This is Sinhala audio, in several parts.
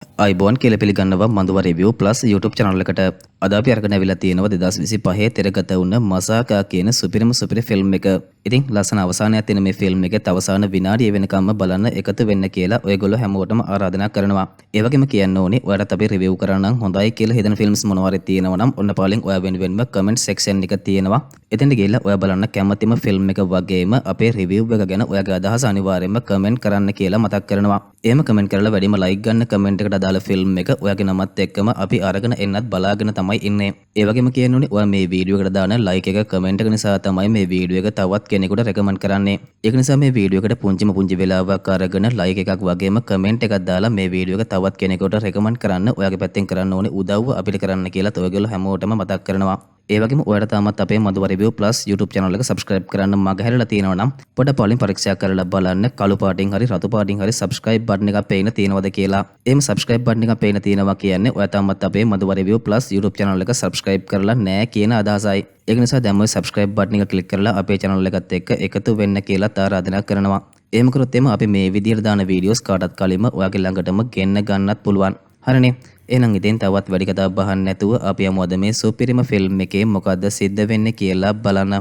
අයිබෝන් කියලා පිළිගන්නවා මඳුව රිවිව් ප්ලස් YouTube channel එකට. අද අපි අරගෙන අවිලා තියෙනවා 2025 තිරගත වුණ මසාකා කියන සුපිරි ෆිල්ම් එක. ඉතින් ලස්සන අවසානයක් තියෙන මේ ෆිල්ම් එකේ අවසාන විනාඩිය වෙනකම්ම බලන්න එකතු වෙන්න කියලා ඔයගොල්ලෝ හැමෝටම ආරාධනා කරනවා. ඒ වගේම කියන්න ඕනේ ඔයාලට අපි රිවිව් කරන්න නම් හොඳයි කියලා හිතන ෆිල්ම්ස් මොනවාරි තියෙනවා නම් ඔන්න පාලින් ඔයා වෙනුවෙන්ම කමෙන්ට් සෙක්ෂන් එක තියෙනවා. එතෙන්ට ගිහලා ඔයා බලන්න කැමතිම ෆිල්ම් එක වගේම අපේ රිවිව් එක ගැන ඔයාගේ අදහස අනිවාර්යයෙන්ම කමෙන්ට් කරන්න කියලා මතක් කරනවා. එහෙම කමෙන්ට් කරලා වැඩිම ලයික් ගන්න කමෙන්ට් එකට අදාළ ෆිල්ම් එක ඔයාගේ නමත් එක්කම අපි අරගෙන එන්නත් බලාගෙන තමයි ඉන්නේ. ඒ වගේම කියන්න ඕනේ ඔයා මේ වීඩියෝ එකට දාන ලයික් එක කමෙන්ට් එක නිසා තමයි මේ වීඩියෝ එක තවත් කෙනෙකුට රෙකමන්ඩ් කරන්නේ. ඒක නිසා මේ වීඩියෝ එකට පුංචි වෙලාවක් අරගෙන ලයික් එකක් වගේම කමෙන්ට් එකක් දාලා මේ වීඩියෝ එක තවත් කෙනෙකුට රෙකමන්ඩ් කරන්න ඔයාගේ පැත්තෙන් කරන්න ඕනේ උදව්ව අපිට කරන්න කියලා ඔයගොල්ලෝ හැමෝටම මතක් කරනවා. ඒ වගේම ඔයාලට තාමත් අපේ මధుව රිවිව් ප්ලස් YouTube channel එක subscribe කරන්න මග හැරලා තියෙනවා නම් පොඩ පාලින් පරීක්ෂා කරලා බලන්න කළු පාටින් හරි රතු පාටින් හරි subscribe button එකක් පේන තියෙනවද කියලා. එහෙම subscribe button එකක් පේන තියෙනවා කියන්නේ ඔයා තාමත් අපේ මధుව රිවිව් ප්ලස් YouTube channel එක subscribe කරලා නැහැ කියන අදහසයි. ඒක නිසා දැන් ඔය subscribe button එක click කරලා අපේ channel එකත් එක්ක එකතු වෙන්න කියලා ආරාධනා කරනවා. එහෙම කරොත් එimhe අපි මේ විදියට දාන videos කාටත් කලින්ම ඔයාගේ ළඟටම ගෙන්න ගන්නත් පුළුවන්. හරිනේ. එහෙනම් ඉතින් තවත් වැඩි කතා බහන්න නැතුව අපි යමු අද මේ සුපිරිම ෆිල්ම් එකේ මොකද්ද සිද්ධ වෙන්නේ කියලා බලන්න.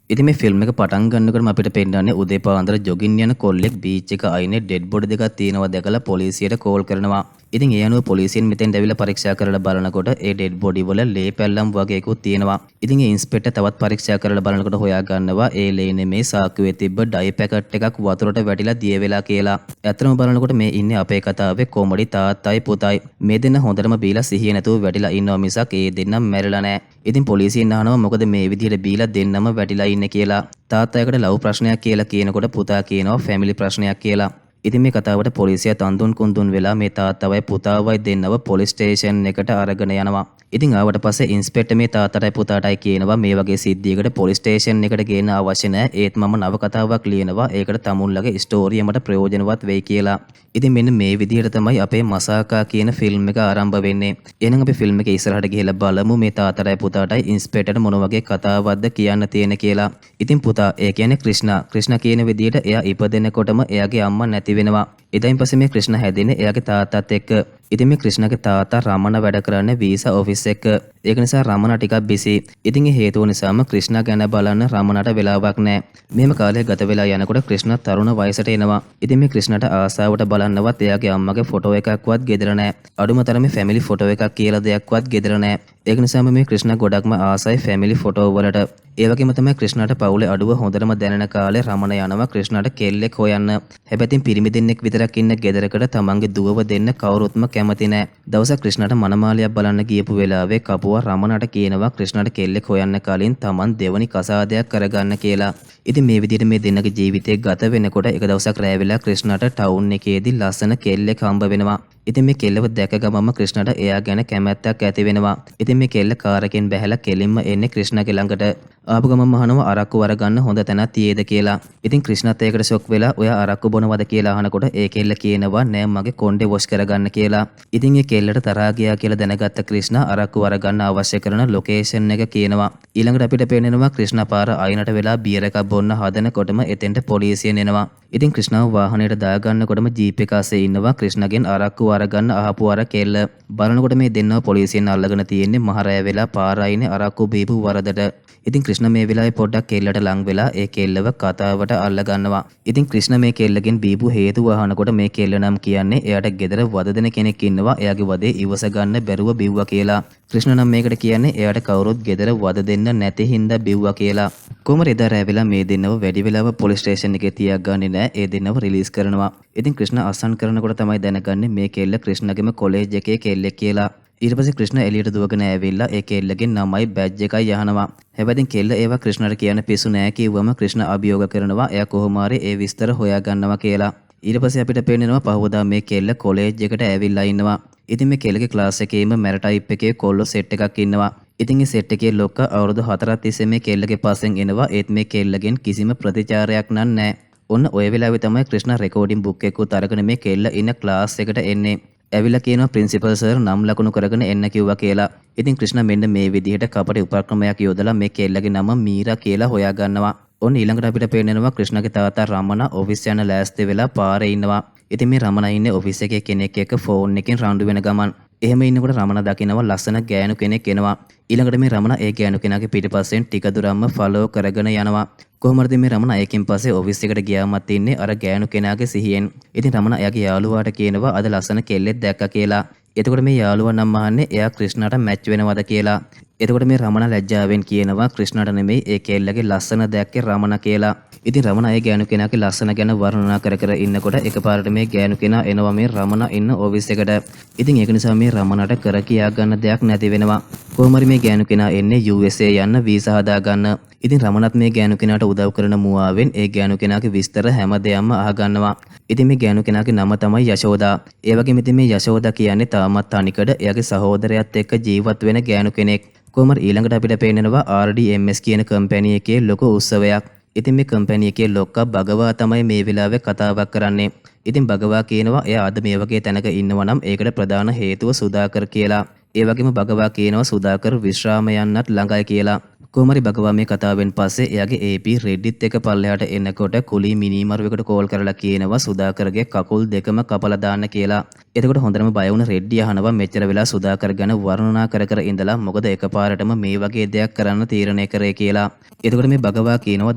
ඉතින් මේ ෆිල්ම් එක පටන් ගන්නකොටම අපිට පෙන්නන්නේ උදේ පාන්දර ජොගින් යන කොල්ලෙක් බීච් එක අයිනේ ඩෙඩ් බොඩි දෙකක් තියෙනවා දැකලා පොලිසියට කෝල් කරනවා. ඉතින් ඒ අනුව පොලිසියෙන් මෙතෙන්ට ඇවිල්ලා පරීක්ෂා කරලා බලනකොට ඒ ඩෙඩ් බොඩි වල ලේ පැල්ලම් වගේකුත් තියෙනවා. ඉතින් ඒ ඉන්ස්පෙක්ටර් තවත් පරීක්ෂා කරලා බලනකොට හොයා ගන්නවා ඒ ලේ නෙමේ සාක්කුවේ තිබ්බ ඩයි පැකට් එකක් වතුරට වැටිලා දිය වෙලා කියලා. ඇත්තම බලනකොට මේ ඉන්නේ අපේ කතාවේ කොමඩි තාත්තයි පුතයි. මේ දෙන්න හොඳටම බීලා සිහිය නැතුව වැටිලා ඉන්නවා මිසක් ඒ දෙන්නම මැරිලා නැහැ. ඉතින් පොලිසියෙන් අහනවා මොකද මේ විදිහට බීලා දෙන්නම වැටිලා ඉන්නේ කියලා. තාත්තයාකට ලව් ප්‍රශ්නයක් කියලා කියනකොට පුතා කියනවා ෆැමිලි ප්‍රශ්නයක් කියලා. ඉතින් මේ කතාවට පොලිසිය තන්දුන් කුන්දුන් වෙලා මේ තාත්තවයි පුතාවයි දෙන්නව පොලිස් ස්ටේෂන් එකට අරගෙන යනවා. ඉතින් ආවට පස්සේ ඉන්ස්පෙක්ටර් මේ තාත්තටයි පුතාටයි කියනවා මේ වගේ සිද්ධියකට පොලිස් ස්ටේෂන් එකට ගේන්න අවශ්‍ය නැහැ. ඒත් මම නව කතාවක් ලියනවා. ඒකට තමුන්ලගේ ස්ටෝරිය මට ප්‍රයෝජනවත් වෙයි කියලා. ඉතින් මෙන්න මේ විදිහට තමයි අපේ මසාකා කියන ෆිල්ම් එක ආරම්භ වෙන්නේ. එහෙනම් අපි ෆිල්ම් එකේ ඉස්සරහට ගිහලා බලමු මේ තාත්තටයි පුතාටයි ඉන්ස්පෙක්ටර් මොන වගේ කතාවක්ද කියන්න තියෙන කියලා. ඉතින් පුතා ඒ කියන්නේ ක්‍රිෂ්ණා කියන විදිහට එයා ඉපදෙනකොටම එයාගේ අම්මා නැති වෙනවා. එදායින් පස්සේ මේ ක්‍රිෂ්ණා හැදෙන්නේ එයාගේ තාත්තත් එක්ක. ඉතින් මේ ක්‍රිෂ්ණාගේ තාත්තා රමණ වැඩ කරන්නේ වීසා ඔෆිස් එක. ඒක නිසා රමණ ටිකක් බිසි. ඉතින් ඒ හේතුව නිසාම ක්‍රිෂ්ණා ගැන බලන්න රමණට වෙලාවක් නැහැ. මෙහෙම කාලයක් ගත වෙලා යනකොට ක්‍රිෂ්ණා තරුණ වයසට එනවා. ඉතින් මේ ක්‍රිෂ්ණාට ආසාවට බලන්නවත් එයාගේ අම්මගේ ෆොටෝ එකක්වත් ගෙදර නැහැ. අඩුම තරමේ ෆැමිලි ෆොටෝ එකක් කියලා දෙයක්වත් ගෙදර නැහැ. ඒක නිසාම මේ ක්‍රිෂ්ණා ගොඩක්ම ආසයි ෆැමිලි ෆොටෝ වලට. ඒ වගේම තමයි ක්‍රිෂ්ණාට පවුලේ අඩුව හොඳටම දැනෙන කාලේ රමණ යනවා ක්‍රිෂ්ණාට කෙල්ලෙක් හොයන්න. හැබැයි පිරිමි දෙන්නෙක් විතරක් ඉන්න ගෙදරකට තමන්ගේ දුවව දෙන්න කවුරුත්ම කැමති නැහැ. දවසක් ක්‍රිෂ්ණාට මනමාලියක් බලන්න ගියපු වෙලාවේ කපුවා රමණට කියනවා ක්‍රිෂ්ණාට කෙල්ලෙක් හොයන්න කලින් තමන් දෙවනි කසාදයක් කරගන්න කියලා. ඉතින් මේ විදිහට මේ දෙන්නගේ ජීවිතේ ගත වෙනකොට එක දවසක් රැ වෙලා ක්‍රිෂ්ණාට ටවුන් එකේදී ලස්සන කෙල්ලෙක් හම්බ වෙනවා. ඉතින් මේ කෙල්ලව දැක ගමම ක්‍රිෂ්ණාට එයා ගැන කැමැත්තක් ඇති වෙනවා. ඉතින් මේ කෙල්ල කාර් එකෙන් බැහැලා කෙලින්ම එන්නේ ක්‍රිෂ්ණාගේ ළඟට. ආපු ගමම අහනවා අරක්කු වරගන්න හොඳ තැනක් තියේද කියලා. ඉතින් ක්‍රිෂ්ණාත් ඒකට ෂොක් වෙලා ඔයා අරක්කු බොනවද කියලා අහනකොට ඒ කෙල්ල කියනවා නෑ මගේ කොණ්ඩේ වොෂ් කරගන්න කියලා. ඉතින් ඒ කෙල්ලට තරහා ගියා කියලා දැනගත්ත ක්‍රිෂ්ණා අරක්කු වරගන්න අවශ්‍ය කරන ලොකේෂන් එක කියනවා. ඊළඟට අපිට පේනවා ක්‍රිෂ්ණා පාර අයිනට වෙලා බියර් එකක් බොන්න හදනකොටම එතෙන්ට පොලිසියෙන් එනවා. ඉතින් ක්‍රිෂ්ණාව වාහනයට දාගන්නකොටම ජීප් එක අස්සේ ඉන්නවා ක්‍රිෂ්ණාගෙන් අරක්කු අරගන්න ආපු අර කෙල්ල. බලනකොට මේ දෙන්නව පොලිසියෙන් අල්ලගෙන තියෙන්නේ මහරෑ වෙලා පාර අයිනේ අරක්කු බීපු වරදට. ඉතින් ක්‍රිෂ්ණා මේ වෙලාවේ පොඩ්ඩක් කෙල්ලට ලං වෙලා ඒ කෙල්ලව කතාවට අල්ල ගන්නවා. ඉතින් ක්‍රිෂ්ණා මේ කෙල්ලගෙන් බීපු හේතුව අහනකොට මේ කෙල්ල නම් කියන්නේ එයාට ගෙදර වද දෙන කෙනෙක් ඉන්නවා එයාගේ වදේ ඉවස ගන්න බැරුව බිව්වා කියලා. ක්‍රිෂ්ණා නම් මේකට කියන්නේ එයාට කවුරුත් ගෙදර වද දෙන්න නැති හින්දා බිව්වා කියලා. කොහමද එදා රැ වෙලා මේ දෙන්නව වැඩි වෙලාව පොලිස් ස්ටේෂන් එකේ තියාගන්නේ නැහැ. ඒ දෙන්නව රිලීස් කරනවා. ඉතින් ක්‍රිෂ්ණා අස්සන් කරනකොට තමයි දැනගන්නේ මේ කෙල්ල ක්‍රිෂ්ණාගේම කොලෙජ් එකේ කෙල්ලෙක් කියලා. ඊට පස්සේ ක්‍රිෂ්ණා එළියට දුවගෙන ඇවිල්ලා ඒ කෙල්ලගෙන් නමයි බැජ් එකයි අහනවා. හැබැයි කෙල්ල ඒවා ක්‍රිෂ්ණාට කියන්න පිස්සු නෑ කිව්වම ක්‍රිෂ්ණා අභියෝග කරනවා එයා කොහොම හරි ඒ විස්තර හොයා ගන්නවා කියලා. ඊට පස්සේ අපිට පේනවා පහවදා මේ කෙල්ල කොලෙජ් එකට ඇවිල්ලා ඉන්නවා. ඉතින් මේ කෙල්ලගේ ක්ලාස් එකේම මැරටයිප් එකේ කොල්ලෝ සෙට් එකක් ඉන්නවා. ඉතින් ඒ සෙට් එකේ ලොක්කා අවුරුදු 4ක් තිස්සේ මේ කෙල්ලගේ පස්සෙන් එනවා. ඒත් මේ කෙල්ලගෙන් කිසිම ප්‍රතිචාරයක් නැහැ. ඔන්න ඔය වෙලාවේ තමයි ක්‍රිෂ්ණා රෙකෝඩින් බුක් එකකුත් අරගෙන මේ කෙල්ල ඉන්න ක්ලාස් එකට එන්නේ. ඇවිල්ලා කියනවා ප්‍රින්සිපල් සර් නම් ලකුණු කරගෙන එන්න කිව්වා කියලා. ඉතින් ක්‍රිෂ්ණා මෙන්න මේ විදිහට කපටි උපක්‍රමයක් යොදලා මේ කෙල්ලගේ නම මීරා කියලා හොයාගන්නවා. ඔන්න ඊළඟට අපිට පේන්නනවා ක්‍රිෂ්ණාගේ තාත්තා රමණ ඔෆිස් යන ලෑස්ති වෙලා පාරේ ඉන්නවා. ඉතින් මේ රමණ ඉන්නේ ඔෆිස් එකේ කෙනෙක් එක්ක ෆෝන් එකෙන් රණ්ඩු වෙන ගමන්. එහෙම ඉන්නකොට රමණ දකිනවා ලස්සන ගෑනු කෙනෙක් එනවා. ඊළඟට මේ රමණ ඒ ගෑනු කෙනාගේ පිටිපස්සෙන් ටික දුරක්ම ෆලෝ කරගෙන යනවා. කොහොමද මේ රමණ ඒකෙන් පස්සේ ඔෆිස් එකට ගියාමත් ඉන්නේ අර ගෑනු කෙනාගේ සිහියෙන්. ඉතින් රමණ එයාගේ යාළුවාට කියනවා අද ලස්සන කෙල්ලෙක් දැක්කා කියලා. එතකොට මේ යාළුවා නම් අහන්නේ එයා ක්‍රිෂ්ණාට මැච් වෙනවද කියලා. එතකොට මේ රමණ ලැජ්ජාවෙන් කියනවා ක්‍රිෂ්ණාට නෙමෙයි ඒ කෙල්ලගේ ලස්සන දැක්කේ රමණ කියලා. ඉතින් රමණ ඒ ගෑනු කෙනාගේ ලස්සන ගැන වර්ණනා කර කර ඉන්නකොට එකපාරට මේ ගෑනු කෙනා එනවා මේ රමණ ඉන්න ඔෆිස් එකට. ඉතින් ඒක නිසා මේ රමණට කර කියා ගන්න දෙයක් නැති වෙනවා. කොහොම හරි මේ ගෑනු කෙනා එන්නේ USA යන්න වීසා හදා ගන්න. ඉතින් රමණත් මේ ගෑනු කෙනාට උදව් කරන මුවාවෙන් ඒ ගෑනු කෙනාගේ විස්තර හැමදේම අහගන්නවා. ඉතින් මේ ගෑනු කෙනාගේ නම තමයි යශෝදා. ඒ වගේම ඉතින් මේ යශෝදා කියන්නේ තාමත් තනිකඩ එයාගේ සහෝදරයත් එක්ක ජීවත් වෙන ගෑනු කෙනෙක්. කොහොම හරි ඊළඟට අපිට පේන්නනවා RDMS කියන කම්පැනි එකේ ලොකු උත්සවයක්. ඉතින් මේ කම්පැනි එකේ ලොක්කා භගවා තමයි මේ වෙලාවේ කතාවක් කරන්නේ. ඉතින් භගවා කියනවා එයා අද මේ වගේ තැනක ඉන්නවා නම් ඒකට ප්‍රධාන හේතුව සුදාකර් කියලා. ඒ වගේම භගවා කියනවා සුදාකර් විශ්‍රාම යන්නත් ළඟයි කියලා. කොහොම හරි භගවා මේ කතාවෙන් පස්සේ එයාගේ AP රෙඩ්ඩිත් එක පල්ලෙහාට එනකොට කුලී මිනිමරුවෙකුට කෝල් කරලා කියනවා සුදාකර්ගේ කකුල් දෙකම කපලා දාන්න කියලා. එතකොට හොඳටම බය වුණ රෙඩ්ඩි අහනවා මෙච්චර වෙලා සුදාකර් ගැන වර්ණනා කර කර ඉඳලා මොකද එකපාරටම මේ වගේ දෙයක් කරන්න තීරණය කරේ කියලා. එතකොට මේ භගවා කියනවා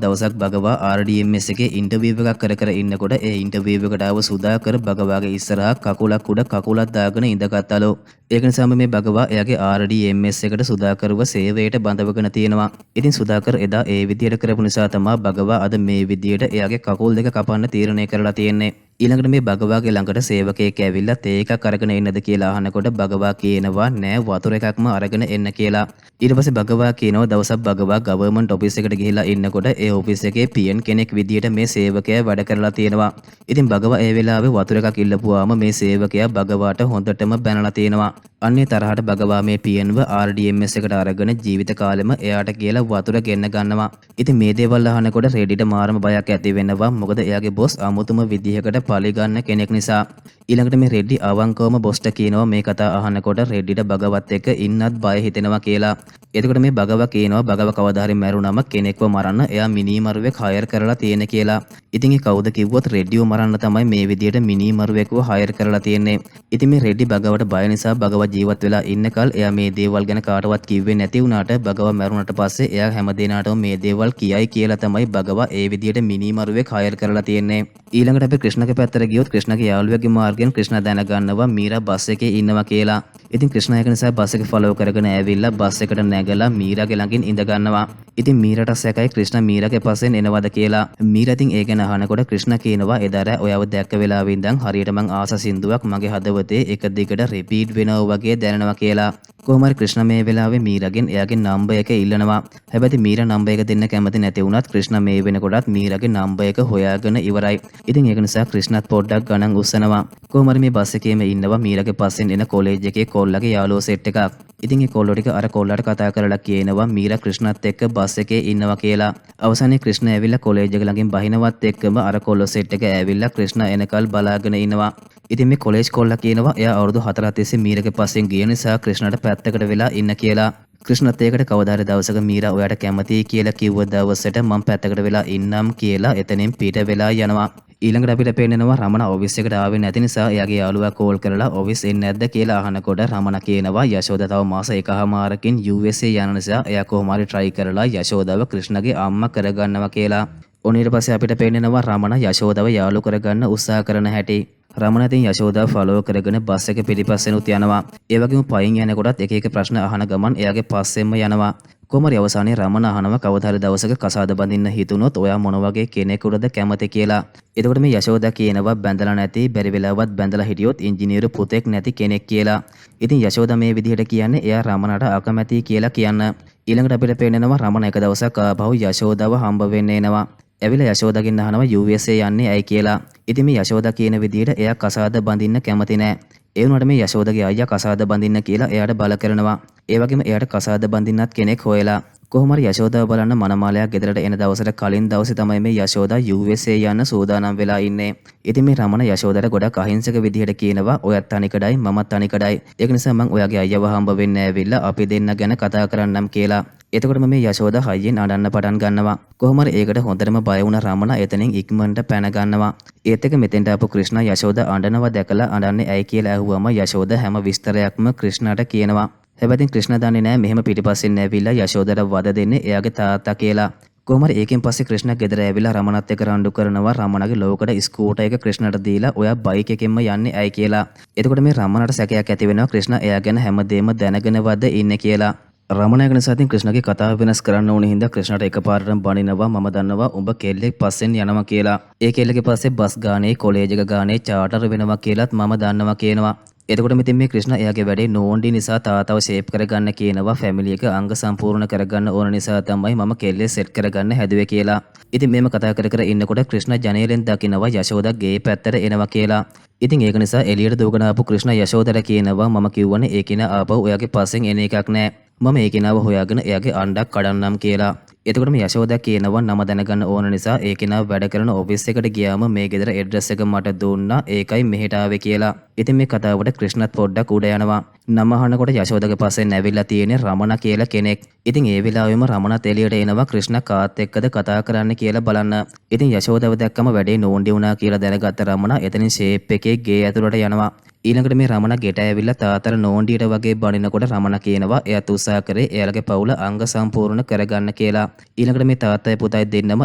දවසක් භගවා RDMS එකේ ඉන්ටර්විව් එකක් කර කර ඉන්නකොට ඒ ඉන්ටර්විව් එකට ආව සුදාකර් භගවාගේ ඉස්සරහා කකුලක් උඩ කකුලක් දාගෙන ඉඳගත්තලු. ඒක නිසාම මේ භගවා එයාගේ RDMS එකට සුදාකර්ව සේවයට බඳවගෙන තියෙනවා. ඉතින් සුදාකර් එදා ඒ විදියට කරපු නිසා තමයි භගවා අද මේ විදියට එයාගේ කකුල් දෙක කපන්න තීරණය කරලා තියෙන්නේ. ඊළඟට මේ භගවාගේ ළඟට සේවකයෙක් ඇවිල්ලා තේ එකක් අරගෙන එන්නද කියලා අහනකොට භගවා කියනවා නෑ වතුර එකක්ම අරගෙන එන්න කියලා. ඊට පස්සේ භගවා කියනවා දවසක් භගවා ගවර්න්මන්ට් ඔෆිස් එකට ගිහිලා ඉන්නකොට ඒ ඔෆිස් එකේ PM කෙනෙක් විදියට මේ සේවකයා වැඩ කරලා තියෙනවා. ඉතින් භගවා ඒ වෙලාවේ වතුර එකක් ඉල්ලපුවාම මේ සේවකයා භගවාට හොඳටම බැනලා තියෙනවා. අන්නේ තරහට භගවා මේ PNව RDMS එකට අරගෙන ජීවිත කාලෙම එයාට කියලා වතුර ගෙන්න ගන්නවා. ඉතින් මේ දේවල් අහනකොට රෙඩිට මාරම බයක් ඇති වෙනවා. මොකද එයාගේ බොස් අමුතුම විදිහකට පලි ගන්න කෙනෙක් නිසා. ඊළඟට මේ රෙඩ්ඩි අවංකවම බොස්ට කියනවා මේ කතා අහනකොට රෙඩ්ඩිට භගවත් එක්ක ඉන්නත් බය හිතෙනවා කියලා. එතකොට මේ භගව කියනවා භගව කවදා හරි මැරුණම කෙනෙක්ව මරන්න එයා මිනිමරුවෙක් හයර් කරලා තියෙන කියලා. ඉතින් ඒ කවුද කිව්වොත් රෙඩ්ඩිව මරන්න තමයි මේ විදියට මිනිමරුවෙක්ව හයර් කරලා තියෙන්නේ. ඉතින් මේ රෙඩ්ඩි භගවට බය නිසා භගව ජීවත් වෙලා ඉන්නකල් එයා මේ දේවල් ගැන කාටවත් කිව්වේ නැති වුණාට භගව මැරුණට පස්සේ එයා හැමදේනාටම මේ දේවල් කියයි කියලා තමයි භගව ඒ විදියට මිනිමරුවෙක් හයර් කරලා තියෙන්නේ. ඊළඟට අපි ක්‍රිෂ්ණගේ පැත්තට ගියොත් ක්‍රිෂ්ණගේ යාළුවගේ මාර්ගයෙන් ක්‍රිෂ්ණ දැනගන්නවා මීරා බස් එකේ ඉන්නවා කියලා. ඉතින් ක්‍රිෂ්ණ ඒක නිසා බස් එක ෆලෝ කරගෙන ඇවිල්ලා බස් එකට නැගලා මීරාගේ ළඟින් ඉඳ ගන්නවා. ඉතින් මීරාට සැකයි ක්‍රිෂ්ණ මීරාගේ පස්සෙන් එනවද කියලා. මීරා ඉතින් ඒ ගැන අහනකොට ක්‍රිෂ්ණ කියනවා එදා රෑ ඔයව දැක්ක වෙලාවෙ ඉඳන් හරියට මං ආස සින්දුවක් මගේ හදවතේ එක දිගට රිපීට් වෙනවා වගේ දැනෙනවා කියලා. කොහොම හරි ක්‍රිෂ්ණ මේ වෙලාවේ මීරාගෙන් එයාගේ නම්බර් එක ඉල්ලනවා. හැබැයි මීරා නම්බර් එක දෙන්න කැමති නැති වුණත් ක්‍රිෂ්ණ මේ වෙනකොටත් මීරාගේ නම්බර් එක හොයාගෙන ඉවරයි. ඉතින් ඒක නිසා ක්‍රිෂ්ණත් පොඩ්ඩක් ගණන් උස්සනවා. කොහොම හරි මේ බස් එකේම ඉන්නවා මීරාගේ පස්සෙන් එන කොලෙජ් එකේ කොල්ලගේ යාළුවෝ සෙට් එකක්. ඉතින් ඒ කොල්ලෝ ටික අර කොල්ලට කතා කරලා කියනවා මීරා ක්‍රිෂ්ණත් එක්ක බස් එකේ ඉන්නවා කියලා. අවසානයේ ක්‍රිෂ්ණ ඇවිල්ලා කොලෙජ් එක ළඟින් බහිනවත් එක්කම අර කොල්ලෝ සෙට් එක ඇවිල්ලා ක්‍රිෂ්ණ එනකල් බලාගෙන ඉනවා. ඉතින් මේ කොලෙජ් කොල්ලා කියනවා එයා අවුරුදු 4 තිස්සේ මීරාගේ පස්සෙන් ගිය නිසා ක්‍රිෂ්ණට පැත්තකට වෙලා ඉන්න කියලා. ක්‍රිෂ්ණත් ඒකට කවදා හරි දවසක මීරා ඔයාට කැමතියි කියලා කිව්ව දවසට මම පැත්තකට වෙලා ඉන්නම් කියලා එතනින් පිට වෙලා යනවා. ඊළඟට අපිට පේන්නනවා රමණ ඔෆිස් එකට ආවේ නැති නිසා එයාගේ යාළුවා කෝල් කරලා ඔෆිස් එන්නේ නැද්ද කියලා අහනකොට රමණ කියනවා යශෝදා තව මාස එකහමාරකින් USA යන නිසා එයා කොහොම හරි try කරලා යශෝදාව ක්‍රිෂ්ණගේ අම්මා කරගන්නවා කියලා. ඊට පස්සේ අපිට පේන්නනවා රමණ යශෝදාව යාළු කරගන්න උත්සාහ කරන හැටි. රමණ ඉතින් යශෝදාව ෆලෝ කරගෙන බස් එක පිටිපස්සෙනුත් යනවා. ඒ වගේම පයින් යනකොටත් එක එක ප්‍රශ්න අහන ගමන් එයාගේ පස්සෙන්ම යනවා. කොහොමරි අවසානයේ රමණ අහනවා කවදා හරි දවසක කසාද බඳින්න හිතුනොත් ඔයා මොන වගේ කෙනෙකුටද කැමති කියලා. එතකොට මේ යශෝදා කියනවා බැඳලා නැති බැරි වෙලාවත් බැඳලා හිටියොත් ඉංජිනේරු පුතෙක් නැති කෙනෙක් කියලා. ඉතින් යශෝදා මේ විදිහට කියන්නේ එයා රමණට අකමැති කියලා කියන්න. ඊළඟට අපිට පේන්නනවා රමණ එක දවසක් ආපහු යශෝදාව හම්බ වෙන්න එනවා. ඇවිල්ලා යශෝදාගෙන් අහනවා USA යන්නේ ඇයි කියලා. ඉතින් මේ යශෝදා කියන විදිහට එයා කසාද බඳින්න කැමති නැහැ. ඒ වුණාට මේ යශෝදාගේ අයියා කසාද බඳින්න කියලා එයාට බල කරනවා. ඒ වගේම එයාට කසාද බඳින්නත් කෙනෙක් හොයලා. කොහොම හරි යශෝදාව බලන්න මනමාලයා ගෙදරට එන දවසට කලින් දවසේ තමයි මේ යශෝදා USA යන්න සූදානම් වෙලා ඉන්නේ. ඉතින් මේ රමණ යශෝදාට ගොඩක් අහිංසක විදිහට කියනවා ඔයත් තනිකඩයි මමත් තනිකඩයි. ඒක නිසා මං ඔයාගේ අයියව හම්බ වෙන්න ඇවිල්ලා අපි දෙන්න ගැන කතා කරන්නම් කියලා. එතකොටම මේ යශෝදා හයියෙන් අඬන්න පටන් ගන්නවා. කොහොම හරි ඒකට හොඳටම බය වුණ රමණ එතනින් ඉක්මනට පැන ගන්නවා. ඒත් එක මෙතෙන්ට ආපු ක්‍රිෂ්ණා යශෝදා අඬනවා දැකලා අඬන්නේ ඇයි කියලා ඇහුවම යශෝදා හැම විස්තරයක්ම ක්‍රිෂ්ණාට කියනවා. හැබැයි ක්‍රිෂ්ණා දන්නේ නැහැ මෙහෙම පිටිපස්සෙන් ඇවිල්ලා යශෝදාට වද දෙන්නේ එයාගේ තාත්තා කියලා. කොහොම හරි ඒකෙන් පස්සේ ක්‍රිෂ්ණා ගෙදර ඇවිල්ලා රමණත් එක්ක රණ්ඩු කරනවා රමණගේ ලෝකඩ ස්කූටර් එක ක්‍රිෂ්ණාට දීලා ඔයා බයික් එකෙන්ම යන්නේ ඇයි කියලා. එතකොට මේ රමණට සැකයක් ඇති වෙනවා ක්‍රිෂ්ණා එයා ගැන හැමදේම දැනගෙනවද ඉන්නේ කියලා. රමණ එක නිසා ඉතින් ක්‍රිෂ්ණාගේ කතාව වෙනස් කරන්න ඕනේ හින්දා ක්‍රිෂ්ණාට එකපාරටම බනිනවා මම දන්නවා උඹ කෙල්ලෙක් පස්සෙන් යනවා කියලා. ඒ කෙල්ලගේ පස්සේ බස් ගානේ කොලේජ් එක ගානේ චාටර් වෙනවා කියලාත් මම දන්නවා කියනවා. එතකොට මෙතෙන් මේ ක්‍රිෂ්ණා එයාගේ වැඩේ නෝන්ඩි නිසා තාතාව ෂේප් කරගන්න කියනවා ෆැමිලි එක අංග සම්පූර්ණ කරගන්න ඕන නිසා තමයි මම කෙල්ලේ සෙට් කරගන්න හැදුවේ කියලා. ඉතින් මේම කතා කර කර ඉන්නකොට ක්‍රිෂ්ණා ජනේලෙන් දකිනවා යශෝදා ගේ පැත්තට එනවා කියලා. ඉතින් ඒක නිසා එළියට දුවගෙන ආපු ක්‍රිෂ්ණා යශෝදාට කියනවා මම කිව්වනේ ඒ කෙනා ආපහු ඔයාගේ පස්සෙන් එන එකක් නෑ. මම ඒ කෙනාව හොයාගෙන එයාගේ අණ්ඩක් කඩන්නම් කියලා. එතකොට මේ යශෝදා කියනවා නම දැනගන්න ඕන නිසා ඒ කෙනා වැඩ කරන ඔෆිස් එකට ගියාම මේ ගෙදර ඇඩ්‍රස් එක මට දුන්නා ඒකයි මෙහෙට ආවේ කියලා. ඉතින් මේ කතාවට ක්‍රිෂ්ණත් පොඩ්ඩක් උඩ යනවා. නම අහනකොට යශෝදාගේ පස්සෙන් ඇවිල්ලා තියෙන්නේ රමණ කියලා කෙනෙක්. ඉතින් ඒ වෙලාවෙම රමණත් එළියට එනවා ක්‍රිෂ්ණා කාත් එක්කද කතා කරන්න කියලා බලන්න. ඉතින් යශෝදාව දැක්කම වැඩේ නෝන්ඩි වුණා කියලා දැනගත්ත රමණ එතනින් ෂේප් එකේ ගේ ඇතුළට යනවා. ඊළඟට මේ රමණ ගෙට ඇවිල්ලා තාතර නෝන්ඩියට වගේ බනිනකොට රමණ කියනවා එයාත් උත්සාහ කරේ එයාලගේ පවුල අංග සම්පූර්ණ කරගන්න කියලා. ඊළඟට මේ තාත්තයි පුතයි දෙන්නම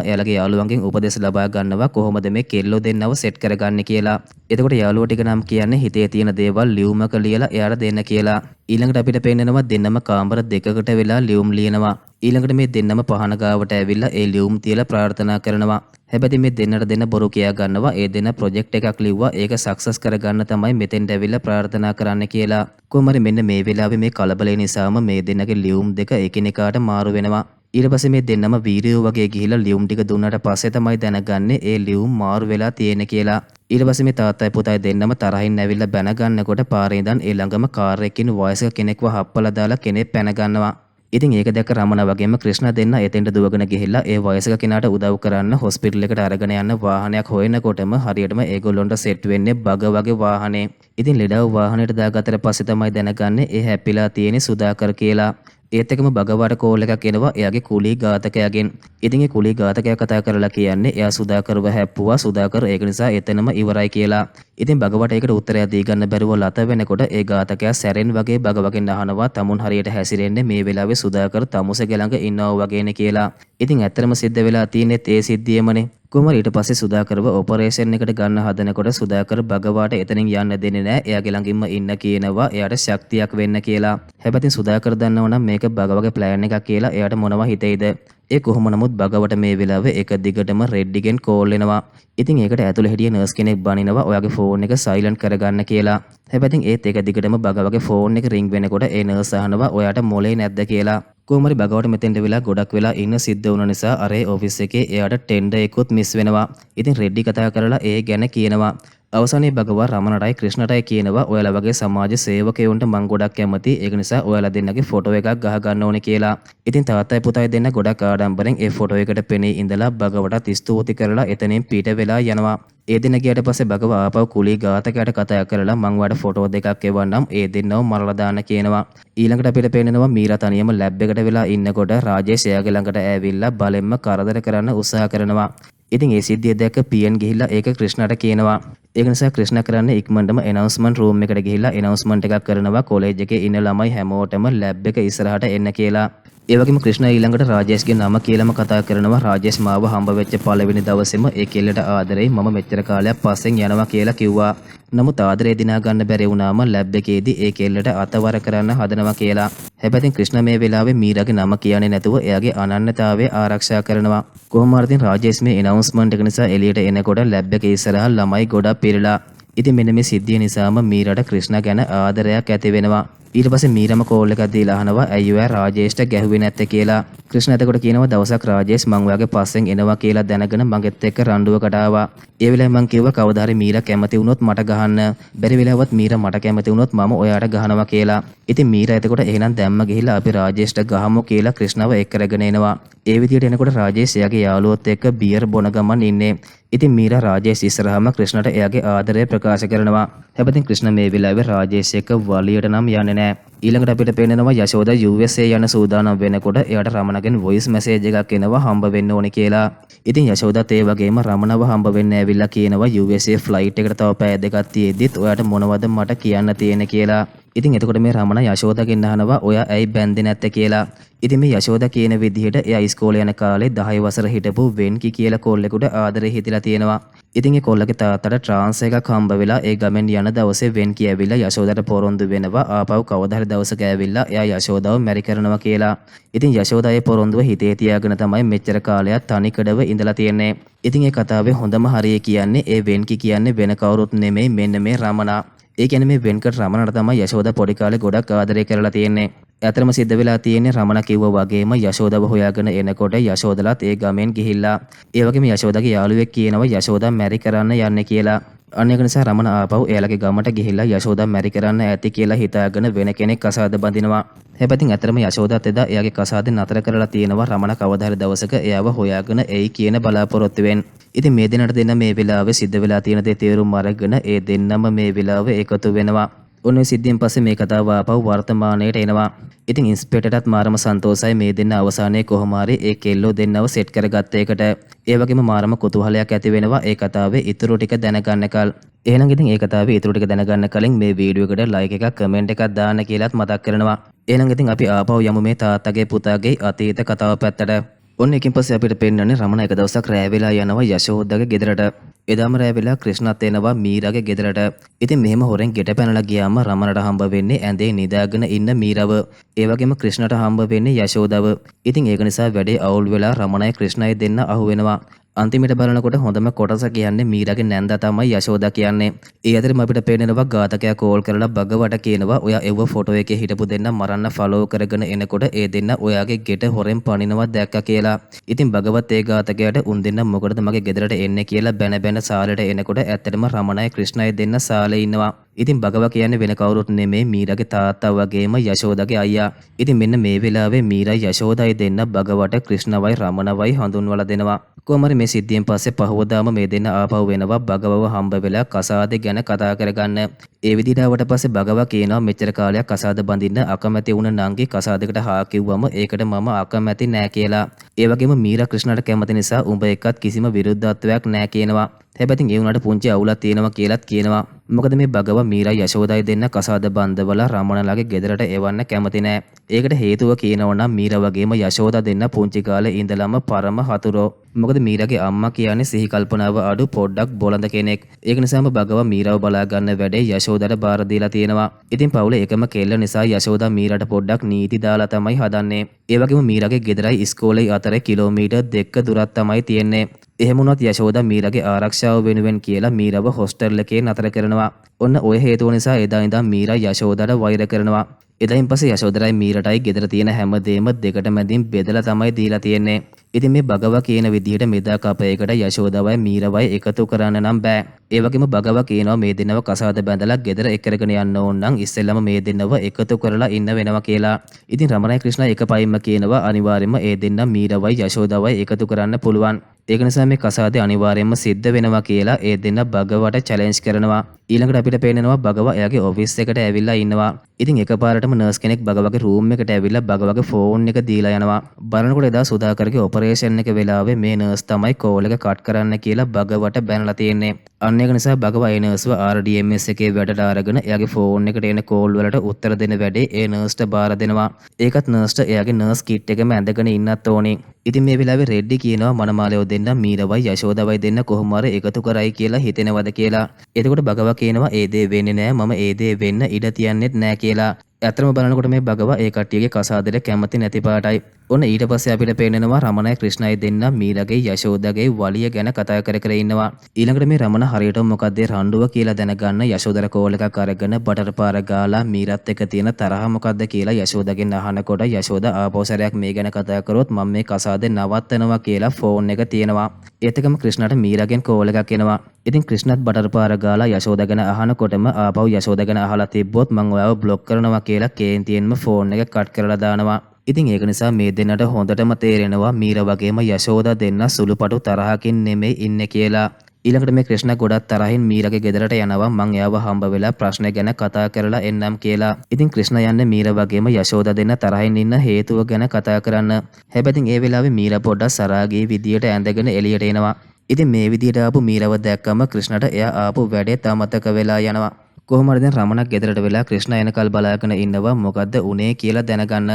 එයාලගේ යාළුවන්ගෙන් උපදෙස් ලබා ගන්නවා කොහොමද මේ කෙල්ලෝ දෙන්නව සෙට් කරගන්නේ කියලා. එතකොට යාළුවෝ ටික නම් කියන්නේ හිතේ තියෙන දේවල් ලියුමක ලියලා එයාට දෙන්න කියලා. ඊළඟට අපිට පේන්නනවා දෙන්නම කාමර දෙකකට වෙලා ලියුම් ලියනවා. ඊළඟට මේ දෙන්නම පහන ගාවට ඇවිල්ලා ඒ ලියුම් තියලා ප්‍රාර්ථනා කරනවා. හැබැයි මේ දෙන්නට දෙන්න බොරු කියා ගන්නවා ඒ දෙන්න ප්‍රොජෙක්ට් එකක් ලිව්වා ඒක සක්සස් කරගන්න තමයි මෙතෙන්ට ඇවිල්ලා ප්‍රාර්ථනා කරන්න කියලා. කොහොම හරි මෙන්න මේ වෙලාවේ මේ කලබලේ නිසාම මේ දෙන්නගේ ලියුම් දෙක එකිනෙකාට මාරු වෙනවා. ඊට පස්සේ මේ දෙන්නම වීඩියෝ වගේ ගිහිල්ලා ලියුම් ටික දුන්නාට පස්සේ තමයි දැනගන්නේ ඒ ලියුම් මාරු වෙලා තියෙන කියලා. ඊට පස්සේ මේ තාත්තයි පුතයි දෙන්නම තරහින් ඇවිල්ලා බැන ගන්නකොට පාරේ ඉඳන් ඒ ළඟම කාර් එකකින් වයසක කෙනෙක්ව හප්පලා දාලා කෙනෙක් පැන ගන්නවා. ඉතින් ඒක දැක්ක රමණ වගේම ක්‍රිෂ්ණා දෙන්න එතෙන්ට දුවගෙන ගිහිල්ලා ඒ වයසක කෙනාට උදව් කරන්න හොස්පිටල් එකට අරගෙන යන්න වාහනයක් හොයනකොටම හරියටම ඒගොල්ලොන්ට සෙට් වෙන්නේ බග වගේ වාහනේ. ඉතින් ලෙඩව වාහනේට දාගත්තට පස්සේ තමයි දැනගන්නේ ඒ හැපිලා තියෙන්නේ සුදාකර් කියලා. ඒත් එකම බගවට කෝල් එකක් එනවා එයාගේ කුලී ඝාතකයාගෙන්. ඉතින් ඒ කුලී ඝාතකයා කතා කරලා කියන්නේ එයා සුදාකර්ව හැප්පුවා සුදාකර් ඒක නිසා එතනම ඉවරයි කියලා. ඉතින් බගවට ඒකට උත්තරයක් දී ගන්න බැරුව ලත වෙනකොට ඒ ඝාතකයා සැරෙන් වගේ බගවගෙන් අහනවා තමුන් හරියට හැසිරෙන්නේ මේ වෙලාවේ සුදාකර් තමුසෙගේ ළඟ ඉන්නවා වගේනේ කියලා. ඉතින් ඇත්තටම සිද්ධ වෙලා තියෙන්නේ ඒ සිද්ධියමනේ. කොහොම ඊට පස්සේ සුදාකර්ව ඔපරේෂන් එකට ගන්න හදනකොට සුදාකර් බගවාට එතනින් යන්න දෙන්නේ නැහැ. එයාගේ ළඟින්ම ඉන්න කියනවා එයාට ශක්තියක් වෙන්න කියලා. හැබැයි සුදාකර් දන්නව නම් මේක බගවගේ ප්ලෑන් එකක් කියලා එයාට මොනවා හිතෙයිද? ඒ කොහොම නමුත් බගවට මේ වෙලාවේ එක දිගටම රෙඩ්ඩිගෙන් කෝල් එනවා. ඉතින් ඒකට ඇතුළේ හිටිය නර්ස් කෙනෙක් බනිනවා ඔයාගේ ෆෝන් එක සයිලන්ට් කරගන්න කියලා. හැබැයි ඒත් ඒක දිගටම බගවගේ ෆෝන් එක රින්ග් වෙනකොට ඒ නර්ස් අහනවා ඔයාට මොලේ නැද්ද කියලා. කොහොම හරි බගවට මෙතෙන්ට වෙලා ගොඩක් වෙලා ඉන්න සිද්ධ වුණ නිසා අර ඔෆිස් එකේ එයාට ටෙන්ඩර් එකකුත් මිස් වෙනවා. ඉතින් රෙඩ්ඩි කතා කරලා ඒ ගැන කියනවා. අවසානයේ බගවා රමණටයි ක්‍රිෂ්ණටයි කියනවා ඔයාලා වගේ සමාජ සේවකයන්ට මං ගොඩක් කැමති ඒක නිසා ඔයාලා දෙන්නගේ ෆොටෝ එකක් ගහ ගන්න ඕනේ කියලා. ඉතින් තාත්තයි පුතයි දෙන්න ගොඩක් ආඩම්බරෙන් ඒ ෆොටෝ එකට පෙනී ඉඳලා බගවටත් ස්තුති කරලා එතනින් පිට වෙලා යනවා. ඒ දින ගියට පස්සේ බගව ආපහු කුලී ඝාතකයාට කතා කරලා මං වඩ ෆොටෝ දෙකක් එවන්නම් ඒ දෙන්නව මරලා දාන්න කියනවා. ඊළඟට අපිට පේනවා මීරා තනියම ලැබ් එකට වෙලා ඉන්නකොට රාජේෂ් එයාගේ ළඟට ඇවිල්ලා බලෙන්ම කරදර කරන්න උත්සාහ කරනවා. ඉතින් ඒ සිද්ධිය දැක්ක පියන් ගිහිල්ලා ඒක ක්‍රිෂ්ණාට කියනවා. ඒක නිසා ක්‍රිෂ්ණා කරන්නේ ඉක්මනටම ඇනවුන්ස්මන්ට් රූම් එකට ගිහිල්ලා ඇනවුන්ස්මන්ට් එකක් කරනවා කොලෙජ් එකේ ඉන්න ළමයි හැමෝටම ලැබ් එක ඉස්සරහට එන්න කියලා. ඒ වගේම ක්‍රිෂ්ණා ඊළඟට රාජේෂ්ගේ නම කියලාම කතා කරනවා. රාජේෂ් මාව හම්බ වෙච්ච පළවෙනි දවසේම ඒ කෙල්ලට ආදරෙයි මම මෙච්චර කාලයක් පස්සෙන් යනවා කියලා කිව්වා. නමුත් ආදරේ දිනා ගන්න බැරි වුණාම ලැබ් එකේදී ඒ කෙල්ලට අතවර කරන්න හදනවා කියලා. හැබැයි ක්‍රිෂ්ණා මේ වෙලාවේ මීරාගේ නම කියන්නේ නැතුව එයාගේ අනන්‍යතාවය ආරක්ෂා කරනවා. කොහොම හරි රාජේෂ් මේ ඇනවුන්ස්මන්ට් එක නිසා එළියට එනකොට ලැබ් එකේ ඉස්සරහා ළමයි ගොඩක් පිරලා. ඉතින් මෙන්න මේ සිද්ධිය නිසාම මීරාට ක්‍රිෂ්ණා ගැන ආදරයක් ඇති වෙනවා. ඊට පස්සේ මීරම කෝල් එකක් දීලා අහනවා ඇයි ඔයා රාජේෂ්ට ගැහුවේ නැත්තේ කියලා. ක්‍රිෂ්ණ එතකොට කියනවා දවසක් රාජේෂ් මං ඔයාගේ පස්සෙන් එනවා කියලා දැනගෙන මගෙත් එක්ක රණ්ඩුවකට ආවා. ඒ වෙලාවේ මං කිව්වා කවදා හරි මීරා කැමති වුණොත් මට ගහන්න. බැරි වෙලාවත් මීරා මට කැමති වුණොත් මම ඔයාට ගහනවා කියලා. ඉතින් මීරා එතකොට එහෙනම් දැම්ම ගිහිල්ලා අපි රාජේෂ්ට ගහමු කියලා ක්‍රිෂ්ණව එක් කරගෙන එනවා. ඒ විදිහට එනකොට රාජේෂ් එයාගේ යාළුවොත් එක්ක බියර් බොන ගමන් ඉන්නේ. ඉතින් මීරා රාජේෂ් ඉස්සරහම ක්‍රිෂ්ණට එයාගේ ආදරය ප්‍රකාශ කරනවා. හැබැයි ක්‍රිෂ්ණ මේ වෙලාවේ රාජේෂ් එක්ක වලියට නම් යන්නේ නැහැ. ඊළඟට අපිට පේනවා යශෝදා USA යන සූදානම් වෙනකොට එයාට රමණගෙන් වොයිස් මැසේජ් එකක් එනවා හම්බ වෙන්න ඕනේ කියලා. ඉතින් යශෝදාත් ඒ වගේම රමණව හම්බ වෙන්න ඇවිල්ලා කියනවා USA ෆ්ලයිට් එකට තව පැය දෙකක් තියෙද්දිත් ඔයාට මොනවද මට කියන්න තියෙන්නේ කියලා. ඉතින් එතකොට මේ රමණ යශෝදාගෙන් අහනවා ඔයා ඇයි බැන්දේ නැත්තේ කියලා. ඉතින් මේ යශෝදා කියන විදිහට එයා ඉස්කෝලේ යන කාලේ 10 වසර හිටපු වෙන්කි කියලා කොල්ලෙකුට ආදරේ හිතිලා තියෙනවා. ඉතින් ඒ කොල්ලගේ තාත්තට ට්‍රාන්ස් එකක් හම්බ වෙලා ඒ ගමෙන් යන දවසේ වෙන්කි ඇවිල්ලා යශෝදාට පොරොන්දු වෙනවා ආපහු කවදා හරි දවසක ඇවිල්ලා එයා යශෝදාව මැරි කරනවා කියලා. ඉතින් යශෝදා ඒ පොරොන්දුව හිතේ තියාගෙන තමයි මෙච්චර කාලයක් තනිකඩව ඉඳලා තියෙන්නේ. ඉතින් ඒ කතාවේ හොඳම හරිය කියන්නේ ඒ වෙන්කි කියන්නේ වෙන කවුරුත් නෙමෙයි මෙන්න මේ රමණා. ඒ කියන්නේ මේ වෙන්කට් රමණට තමයි යශෝදා පොඩි කාලේ ගොඩක් ආදරය කරලා තියෙන්නේ. ඇතරම සිද්ධ වෙලා තියෙන්නේ රමණ කිව්වා වගේම යශෝදාව හොයාගෙන එනකොට යශෝදලාත් ඒ ගමෙන් ගිහිල්ලා ඒ වගේම යශෝදාගේ යාළුවෙක් කියනවා යශෝදා මැරි කරන්න යන්නේ කියලා. අන්න ඒක නිසා රමණ ආපහු එයාලගේ ගමට ගිහිල්ලා යශෝදා මැරි කරන්න ඇති කියලා හිතාගෙන වෙන කෙනෙක් කසාද බඳිනවා. හැබැයි ඇතරම යශෝදාත් එදා එයාගේ කසාද නතර කරලා තියෙනවා රමණ කවදා හරි දවසක එයාව හොයාගෙන එයි කියන බලාපොරොත්තුවෙන්. ඉතින් මේ දෙන්නට දෙන්න මේ වෙලාවේ සිද්ධ වෙලා තියෙන දේ තේරුම් අරගෙන ඒ දෙන්නම මේ වෙලාවේ එකතු වෙනවා. ඔන්න ඔය සිද්ධියෙන් පස්සේ මේ කතාව ආපහු වර්තමානයට එනවා. ඉතින් ඉන්ස්පෙක්ටර්ටත් මාරම සන්තෝෂයි මේ දෙන්න අවසානයේ කොහොම හරි ඒ කෙල්ලෝ දෙන්නව සෙට් කරගත්ත එකට. ඒ වගේම මාරම කුතුහලයක් ඇති වෙනවා ඒ කතාවේ ඉතුරු ටික දැනගන්නකල්. එහෙනම් ඉතින් ඒ කතාවේ ඉතුරු ටික දැනගන්න කලින් මේ වීඩියෝ එකට ලයික් එකක් කමෙන්ට් එකක් දාන්න කියලාත් මතක් කරනවා. එහෙනම් ඉතින් අපි ආපහු යමු මේ තාත්තගේ පුතාගේ අතීත කතාව පැත්තට. ඔන්න එකින් පස්සේ අපිට පෙන්වන්නේ රමණ එක දවසක් රෑ වෙලා යනවා යශෝදාගේ ගෙදරට. එදාම රෑ වෙලා ක්‍රිෂ්ණත් එනවා මීරාගේ ගෙදරට. ඉතින් මෙහෙම හොරෙන් ගෙට පැනලා ගියාම රමණට හම්බ වෙන්නේ ඇඳේ නිදාගෙන ඉන්න මීරාව. ඒ වගේම ක්‍රිෂ්ණට හම්බ වෙන්නේ යශෝදාව. ඉතින් ඒක නිසා වැඩේ අවුල් වෙලා රමණයි ක්‍රිෂ්ණයි දෙන්න අහු වෙනවා. අන්තිමට බලනකොට හොඳම කොටස කියන්නේ මීරාගේ නැන්දා තමයි යශෝදා කියන්නේ. ඒ අතරම අපිට පේනවා ඝාතකයා කෝල් කරලා බගවට කියනවා ඔයා එව්ව ෆොටෝ එකේ හිටපු දෙන්න මරන්න ෆලෝ කරගෙන එනකොට ඒ දෙන්න ඔයාගේ ගෙට හොරෙන් පනිනවා දැක්කා කියලා. ඉතින් බගවත් ඒ ඝාතකයාට උන් දෙන්න මොකටද මගේ ගෙදරට එන්නේ කියලා බැන බැන සාලෙට එනකොට ඇත්තටම රමණයි ක්‍රිෂ්ණයි දෙන්න සාලේ ඉන්නවා. ඉතින් බගව කියන්නේ වෙන කවුරුත් නෙමෙයි මීරාගේ තාත්තා වගේම යශෝදාගේ අයියා. ඉතින් මෙන්න මේ වෙලාවේ මීරා යශෝදායි දෙන්න බගවට ක්‍රිෂ්ණවයි රමණවයි හඳුන්වලා දෙනවා. කොහොම හරි මේ සිද්ධියෙන් පස්සේ පහවදාම මේ දෙන්න ආපහු වෙනවා බගවව හම්බ වෙලා කසාදේ ගැන කතා කරගන්න. ඒ විදිහට ආවට පස්සේ බගව කියනවා මෙච්චර කාලයක් කසාද බඳින්න අකමැති වුණ නංගි කසාදයකට හා කිව්වම ඒකට මම අකමැති නෑ කියලා. ඒ වගේම මීරා ක්‍රිෂ්ණට කැමති නිසා උඹ එක්කත් කිසිම විරුද්ධත්වයක් නෑ කියනවා. හැබැයි ඒ වුණාට පුංචි අවුලක් තියෙනවා කියලාත් කියනවා. මොකද මේ බගව මීරා යශෝදායි දෙන්න කසාද බන්දවලා රමණලාගේ ගෙදරට එවන්න කැමති නෑ. ඒකට හේතුව කියනවා නම් මීරා වගේම යශෝදා දෙන්න පුංචි කාලේ ඉඳලම පරම හතුරෝ. මොකද මීරාගේ අම්මා කියන්නේ සිහි කල්පනාව අඩු පොඩ්ඩක් බොළඳ කෙනෙක්. ඒක නිසාම බගව මීරාව බලා ගන්න වැඩේ යශෝදාට බාර දීලා තියෙනවා. ඉතින් පවුලේ එකම කෙල්ල නිසා යශෝදා මීරාට පොඩ්ඩක් නීති දාලා තමයි හදන්නේ. ඒ වගේම මීරාගේ ගෙදරයි ඉස්කෝලේ අතර කිලෝමීටර් 2 දුරක් තමයි තියෙන්නේ. එහෙම වුණත් යශෝදා මීරාගේ ආරක්ෂාව වෙනුවෙන් කියලා මීරාව හොස්ටල් එකේ නතර කරනවා. ඔන්න ඔය හේතුව නිසා එදා ඉඳන් මීරා යශෝදාට වෛර කරනවා. එදායින් පස්සේ යශෝදරයි මීරටයි ගෙදර තියෙන හැමදේම දෙකට මැදින් බෙදලා තමයි දීලා තියෙන්නේ. ඉතින් මේ බගව කියන විදිහට මෙදා කපයකට යශෝදාවයි මීරවයි එකතු කරන්න නම් බෑ. ඒ වගේම බගව කියනවා මේ දෙන්නව කසාද බැඳලා ගෙදර එක්කරගෙන යන්න ඕන නම් ඉස්සෙල්ලම මේ දෙන්නව එකතු කරලා ඉන්න වෙනවා කියලා. ඉතින් රමණයි ක්‍රිෂ්ණා එක පයින්ම කියනවා අනිවාර්යයෙන්ම ඒ දෙන්න මීරවයි යශෝදාවයි එකතු කරන්න පුළුවන්. ඒක නිසා මේ කසාදේ අනිවාර්යයෙන්ම සිද්ධ වෙනවා කියලා ඒ දෙන්න බගවට චැලෙන්ජ් කරනවා. ඊළඟට අපිට පේනවා බගව එයාගේ ඔෆිස් එකට ඇවිල්ලා ඉන්නවා. ඉතින් එකපාරටම නර්ස් කෙනෙක් බගවගේ රූම් එකට ඇවිල්ලා බගවගේ ෆෝන් එක දීලා යනවා. බලනකොට එදා සුදාකරගේ ඔපරේෂන් එක වෙලාවේ මේ නර්ස් තමයි කෝල් එක කට් කරන්න කියලා බගවට බැනලා තියෙන්නේ. අන්න ඒක නිසා බගව ඒ නර්ස්ව RDMS එකේ වැඩට අරගෙන එයාගේ ෆෝන් එකට එන කෝල් වලට උත්තර දෙන වැඩේ ඒ නර්ස්ට බාර දෙනවා. ඒකත් නර්ස්ට එයාගේ නර්ස් කිට් එකම ඇඳගෙන ඉන්නත් ඕනේ. ඉතින් මේ වෙලාවේ රෙඩ්ඩි කියනවා මනමාලයෝ දෙන්න මීරවයි යශෝදාවයි දෙන්න කොහොම හරි එකතු කරයි කියලා හිතෙනවද කියලා. එතකොට බගව කියනවා ඒ දේ වෙන්නේ නෑ මම ඒ දේ වෙන්න ඉඩ තියන්නෙත් නෑ කියලා. ඇත්තම බලනකොට මේ බගව ඒ කට්ටියගේ කසාදෙට කැමති නැති පාටයි. ඔන්න ඊට පස්සේ අපිට පේනවා රමණයි ක්‍රිෂ්ණයි දෙන්න මීරගේ යශෝදගේ වලිය ගැන කතා කර කර ඉන්නවා. ඊළඟට මේ රමණ හරියටම මොකක්ද රණ්ඩුව කියලා දැනගන්න යශෝදර කෝල් එකක් අරගෙන බටර් පාර ගාලා මීරත් එක්ක තියෙන තරහ මොකක්ද කියලා යශෝදගෙන් අහනකොට යශෝද ආපහු සැරයක් මේ ගැන කතා කරොත් මම මේ කසාදේ නවත්තනවා කියලා ෆෝන් එක තියෙනවා. ඒත් එකම ක්‍රිෂ්ණට මීරගෙන් කෝල් එකක් එනවා. ඉතින් ක්‍රිෂ්ණත් බටර් පාර ගාලා යශෝද ගැන අහනකොටම ආපහු යශෝද ගැන අහලා තිබ්බොත් මං ඔයාව බ්ලොක් කරනවා කියලා කේන්තියෙන්ම ෆෝන් එක කට් කරලා දානවා. ඉතින් ඒක නිසා මේ දෙන්නට හොඳටම තේරෙනවා මීර වගේම යශෝදා දෙන්න සුළුපටු තරහකින් නෙමෙයි ඉන්නේ කියලා. ඊළඟට මේ ක්‍රිෂ්ණ ගොඩක් තරහින් මීරගේ ගෙදරට යනවා මං එයාව හම්බ වෙලා ප්‍රශ්න ගැන කතා කරලා එන්නම් කියලා. ඉතින් ක්‍රිෂ්ණ යන්නේ මීර වගේම යශෝදා දෙන්න තරහින් ඉන්න හේතුව ගැන කතා කරන්න. හැබැයි ඒ වෙලාවේ මීර පොඩ්ඩක් සරාගී විදියට ඇඳගෙන එළියට එනවා. ඉතින් මේ විදියට ආපු මීරව දැක්කම ක්‍රිෂ්ණට එයා ආපු වැඩේ අමතක වෙලා යනවා. කොහොම හරි දැන් රමණක් ගෙදරට වෙලා ක්‍රිෂ්ණ එනකල් බලාගෙන ඉන්නවා මොකද්ද උනේ කියලා දැනගන්න.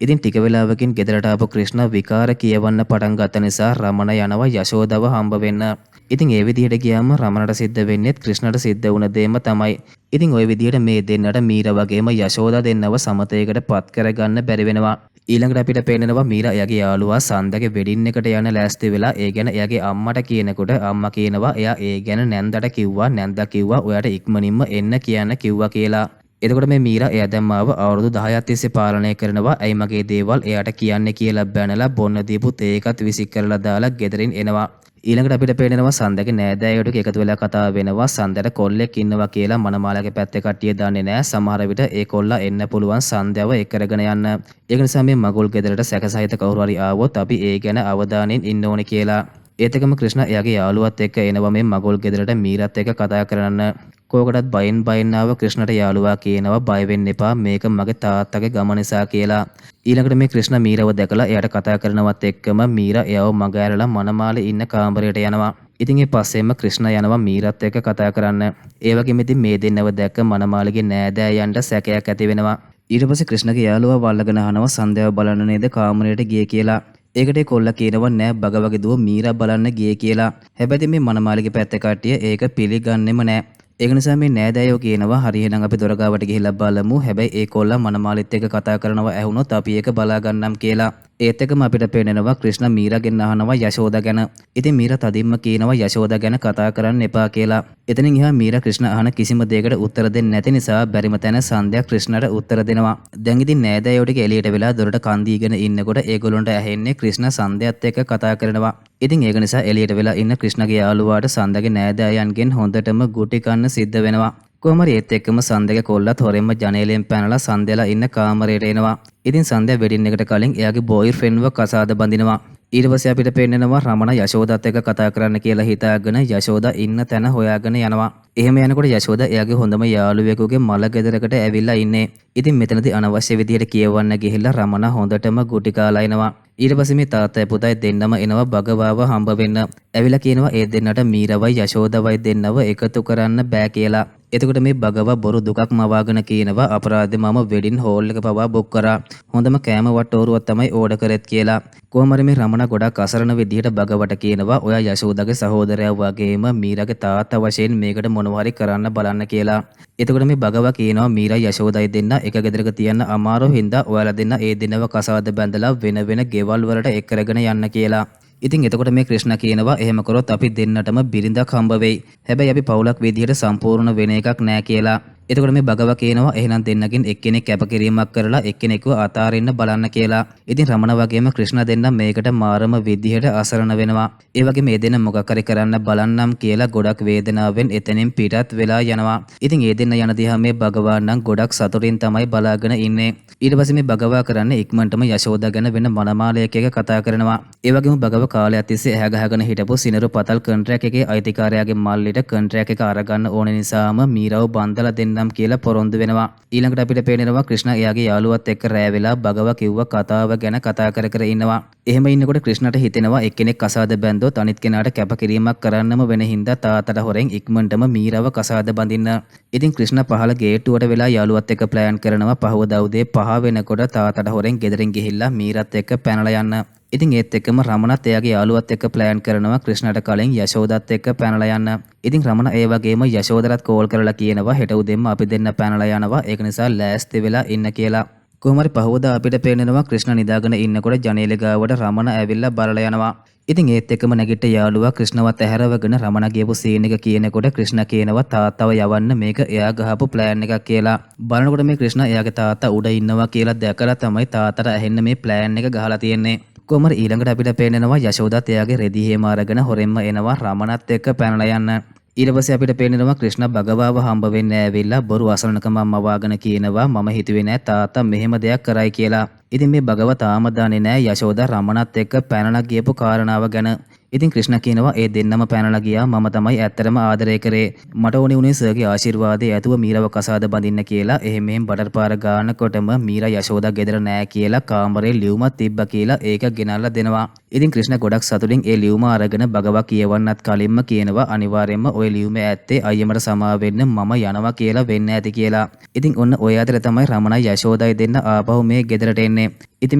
ඉතින් ටික වෙලාවකින් ගෙදරට ආපු ක්‍රිෂ්ණ විකාර කියවන්න පටන් ගත්ත නිසා රමණ යනවා යශෝදව හම්බ වෙන්න. ඉතින් ඒ විදිහට ගියාම රමණට සිද්ධ වෙන්නේත් ක්‍රිෂ්ණට සිද්ධ වුණ දෙයම තමයි. ඉතින් ওই විදිහට මේ දෙන්නට මීර වගේම යශෝදා දෙන්නව සමතේකට පත් කරගන්න බැරි වෙනවා. ඊළඟට අපිට පේනවා මීරා එයාගේ යාළුවා සන්දගේ වෙඩින් එකට යන ලෑස්ති වෙලා ඒ ගැන එයාගේ අම්මට කියනකොට අම්මා කියනවා එයා ඒ ගැන නැන්දට කිව්වා නැන්දා කිව්වා ඔයාට ඉක්මනින්ම එන්න කියන්න කිව්වා කියලා. එතකොට මේ මීරා එයා දැන් මාව අවුරුදු 10ක් තිස්සේ පාලනය කරනවා. ඇයි මගේ දේවල් එයාට කියන්නේ කියලා බැනලා බොන්න දීපු තේකත් විසික් කරලා දාලා ගෙදරින් එනවා. ඊළඟට අපිට පේනවා සන්දගේ නෑදෑයෝ ටික එකතු වෙලා කතා වෙනවා සන්දට කොල්ලෙක් ඉන්නවා කියලා මනමාලගේ පැත්තේ කට්ටිය දන්නේ නෑ. සමහර විට ඒ කොල්ලා එන්න පුළුවන් සන්දයව එක් කරගෙන යන්න. ඒක නිසා මේ මගුල් ගෙදරට සැකසහිත කවුරු හරි ආවොත් අපි ඒ ගැන අවධානයෙන් ඉන්න ඕනේ කියලා. ඒත් එකම ක්‍රිෂ්ණ එයාගේ යාළුවත් එක්ක එනවා මේ මගුල් ගෙදරට මීරත් එක්ක කතා කරන්න. කෝකටත් බයෙන් ආව ක්‍රිෂ්ණට යාළුවා කියනවා බය වෙන්න එපා මේක මගේ තාත්තගේ ගම නිසා කියලා. ඊළඟට මේ ක්‍රිෂ්ණ මීරව දැකලා එයාට කතා කරනවත් එක්කම මීරා එයාව මග ඇරලා මනමාලේ ඉන්න කාමරයට යනවා. ඉතින් ඒ පස්සෙම ක්‍රිෂ්ණ යනවා මීරත් එක්ක කතා කරන්න. ඒ වගේම ඉතින් මේ දෙන්නව දැක්ක මනමාලගේ නෑදෑයන්ට සැකයක් ඇති වෙනවා. ඊට පස්සේ ක්‍රිෂ්ණගේ යාළුවා වල්ලගෙන අහනවා සන්දෑව බලන්න නේද කාමරයට ගියේ කියලා. ඒකට කොල්ලා කියනවා නෑ බග වගේ දුව මීරා බලන්න ගියේ කියලා. හැබැයි මේ මනමාලගේ පැත්තේ කට්ටිය ඒක පිළිගන්නෙම නෑ. ඒක නිසා මේ නෑදෑයෝ කියනවා හරි එහෙනම් අපි දොරගාවට ගිහිල්ලා බලමු. හැබැයි ඒ කොල්ලා මනමාලිත් එක්ක කතා කරනවා ඇහුනොත් අපි ඒක බලා ගන්නම් කියලා. ඒත් එකම අපිට පේනවා ක්‍රිෂ්ණ මීරාගෙන් අහනවා යශෝදා ගැන. ඉතින් මීරා තදින්ම කියනවා යශෝදා ගැන කතා කරන්න එපා කියලා. එතනින් එහා මීරා ක්‍රිෂ්ණ අහන කිසිම දෙයකට උත්තර දෙන්නේ නැති නිසා බැරිම තැන සන්ධ්‍යා ක්‍රිෂ්ණට උත්තර දෙනවා. දැන් ඉතින් නෑදෑයෝ ටික එළියට වෙලා දොරට කන් දීගෙන ඉන්නකොට ඒගොල්ලන්ට ඇහෙන්නේ ක්‍රිෂ්ණ සන්ධ්‍යාත් එක්ක කතා කරනවා. ඉතින් ඒක නිසා එළියට වෙලා ඉන්න ක්‍රිෂ්ණගේ යාළුවාට සන්ධ්‍යාගේ නෑදෑයන්ගෙන් හොඳටම ගුටි කන්න සිද්ධ වෙනවා. කොහොම හරි ඒත් එක්කම සන්ධ්‍යාගේ කොල්ලත් හොරෙන්ම ජනේලෙන් පැනලා සන්ධ්‍යාලා ඉන්න කාමරයට එනවා. ඉතින් සන්ධ්‍යා වෙඩින් එකට කලින් එයාගේ බොයිෆ්‍රෙන්ඩ්ව කසාද බඳිනවා. ඊට පස්සේ අපිට පේන්නනවා රමණ යශෝදාත් එක්ක කතා කරන්න කියලා හිතාගෙන යශෝදා ඉන්න තැන හොයාගෙන යනවා. එහෙම යනකොට යශෝදා එයාගේ හොඳම යාළුවෙකුගේ මල ගෙදරකට ඇවිල්ලා ඉන්නේ. ඉතින් මෙතනදී අනවශ්‍ය විදියට කියවන්න ගිහිල්ලා රමණ හොඳටම ගුටි කාලා එනවා. ඊට පස්සේ මේ තාත්තයි පුතයි දෙන්නම එනවා බගවාව හම්බ වෙන්න. ඇවිල්ලා කියනවා ඒ දෙන්නට මීරවයි යශෝදාවයි දෙන්නව එකතු කරන්න බෑ කියලා. එතකොට මේ බගවා බොරු දුකක් මවාගෙන කියනවා අපරාධේ මම වෙඩින් හෝල් එක පවා බුක් කරා. හොඳම කෑම වට්ටෝරුවක් තමයි ඕඩර් කරෙත් කියලා. කොහොම හරි මේ රමණ ගොඩක් අසරණ විදිහට බගවට කියනවා ඔයා යශෝදාගේ සහෝදරයා වගේම මීරාගේ තාත්තා වශයෙන් මේකට මොනවා හරි කරන්න බලන්න කියලා. එතකොට මේ බගවා කියනවා මීරා යශෝදායි දෙන්න එක ගෙදරක තියන්න අමාරු හින්දා ඔයාලා දෙන්න ඒ දිනව කසාද බැඳලා වෙන වෙන ගෙවල් වලට එක් කරගෙන යන්න කියලා. ඉතින් එතකොට මේ ක්‍රිෂ්ණ කියනවා එහෙම කරොත් අපි දෙන්නටම බිරිඳක් හම්බ වෙයි. හැබැයි අපි පවුලක් විදිහට සම්පූර්ණ වෙන එකක් නෑ කියලා. එතකොට මේ බගවා කියනවා එහෙනම් දෙන්නකින් එක්කෙනෙක් කැපකිරීමක් කරලා එක්කෙනෙක්ව අතාරින්න බලන්න කියලා. ඉතින් රමණ වගේම ක්‍රිෂ්ණ දෙන්න මේකට මාරම විදිහට අසරණ වෙනවා. ඒ වගේම මේ දෙන්න මොකක් හරි කරන්න බලන්නම් කියලා ගොඩක් වේදනාවෙන් එතනින් පිටත් වෙලා යනවා. ඉතින් ඒ දෙන්න යන දිහා මේ බගවා නම් ගොඩක් සතුටින් තමයි බලාගෙන ඉන්නේ. ඊට පස්සේ මේ බගවා කරන්නේ ඉක්මනටම යශෝදා ගැන වෙන මනමාලයක එක කතා කරනවා. ඒ වගේම බගව කාලයක් තිස්සේ ඇහැ ගහගෙන හිටපු සිනරු පතල් කොන්ට්‍රැක්ට් එකේ අයිතිකාරයාගේ මල්ලිට කොන්ට්‍රැක්ට් එක අරගන්න ඕන නිසාම මීරව බන්දලා දෙන්නම් කියලා පොරොන්දු වෙනවා. ඊළඟට අපිට පේනවා ක්‍රිෂ්ණ එයාගේ යාළුවත් එක්ක රෑ වෙලා බගව කිව්ව කතාව ගැන කතා කර කර ඉන්නවා. එහෙම ඉන්නකොට ක්‍රිෂ්ණට හිතෙනවා එක්කෙනෙක් කසාද බැන්දොත් අනිත් කෙනාට කැපකිරීමක් කරන්නම වෙන හින්දා තාත්තට හොරෙන් ඉක්මනටම මීරව කසාද බඳින්න. ඉතින් ක්‍රිෂ්ණ පහළ ගේට්ටුවට වෙලා යාළුවත් එක්ක ප්ලෑන් කරනවා පහවදා උදේ 5 වෙනකොට තාත්තට හොරෙන් ගෙදරින් ගිහිල්ලා මීරත් එක්ක පැනලා යන්න. ඉතින් ඒත් එක්කම රමණත් එයාගේ යාළුවත් එක්ක ප්ලෑන් කරනවා ක්‍රිෂ්ණට කලින් යශෝදාත් එක්ක පැනලා යන්න. ඉතින් රමණ ඒ වගේම යශෝදරත් කෝල් කරලා කියනවා හෙට උදේම අපි දෙන්න පැනලා යනවා. ඒක නිසා ලෑස්ති වෙලා ඉන්න කියලා. කොහොම හරි පහවදා අපිට පේනවා ක්‍රිෂ්ණ නිදාගෙන ඉන්නකොට ජනේලෙ ගාවට රමණ ඇවිල්ලා බලලා යනවා. ඉතින් ඒත් එක්කම නැගිට යාළුවා ක්‍රිෂ්ණවත් ඇහැරවගෙන රමණ ගියපු සීන් එක කියනකොට ක්‍රිෂ්ණ කියනවා තාත්තව යවන්න මේක එයා ගහපු ප්ලෑන් එකක් කියලා. බලනකොට මේ ක්‍රිෂ්ණ එයාගේ තාත්තා උඩ ඉන්නවා කියලා දැකලා තමයි තාත්තට ඇහෙන්න මේ ප්ලෑන් එක ගහලා තියෙන්නේ. කොහොම හරි ඊළඟට අපිට පේනවා යශෝදාත් එයාගේ රෙදි හේම අරගෙන හොරෙන්ම එනවා රමණත් එක්ක පැනලා යන්න. ඊට පස්සේ අපිට පේනවා ක්‍රිෂ්ණ භගවාව හම්බ වෙන්න ඇවිල්ලා බොරු අසරණකම මවාගෙන කියනවා මම හිතුවේ නෑ තාත්තා මෙහෙම දෙයක් කරයි කියලා. ඉතින් මේ භගව තාම දන්නේ නෑ යශෝදා රමණත් එක්ක පැනලා ගියපු කාරණාව ගැන. ඉතින් ක්‍රිෂ්ණ කියනවා ඒ දෙන්නම පැනලා ගියා මම තමයි ඇත්තටම ආදරය කරේ. මට ඕනේ උනේ සර්ගේ ආශිර්වාදය ඇතුව මීරව කසාද බඳින්න කියලා. එහෙම බටර් පාර ගන්නකොටම මීරා යශෝදා ගෙදර නෑ කියලා කාමරේ ලියුමක් තිබ්බා කියලා ඒක ගෙනල්ලා දෙනවා. ඉතින් ක්‍රිෂ්ණ ගොඩක් සතුටින් ඒ ලියුම අරගෙන භගවා කියවන්නත් කලින්ම කියනවා අනිවාර්යයෙන්ම ওই ලියුම ඇත්තේ අයියමට සමා වෙන්න මම යනවා කියලා වෙන්න ඇති කියලා. ඉතින් ඔන්න ඔය අතර තමයි රමණයි යශෝදායි දෙන්න ආපහු මේ ගෙදරට එන්නේ. ඉතින්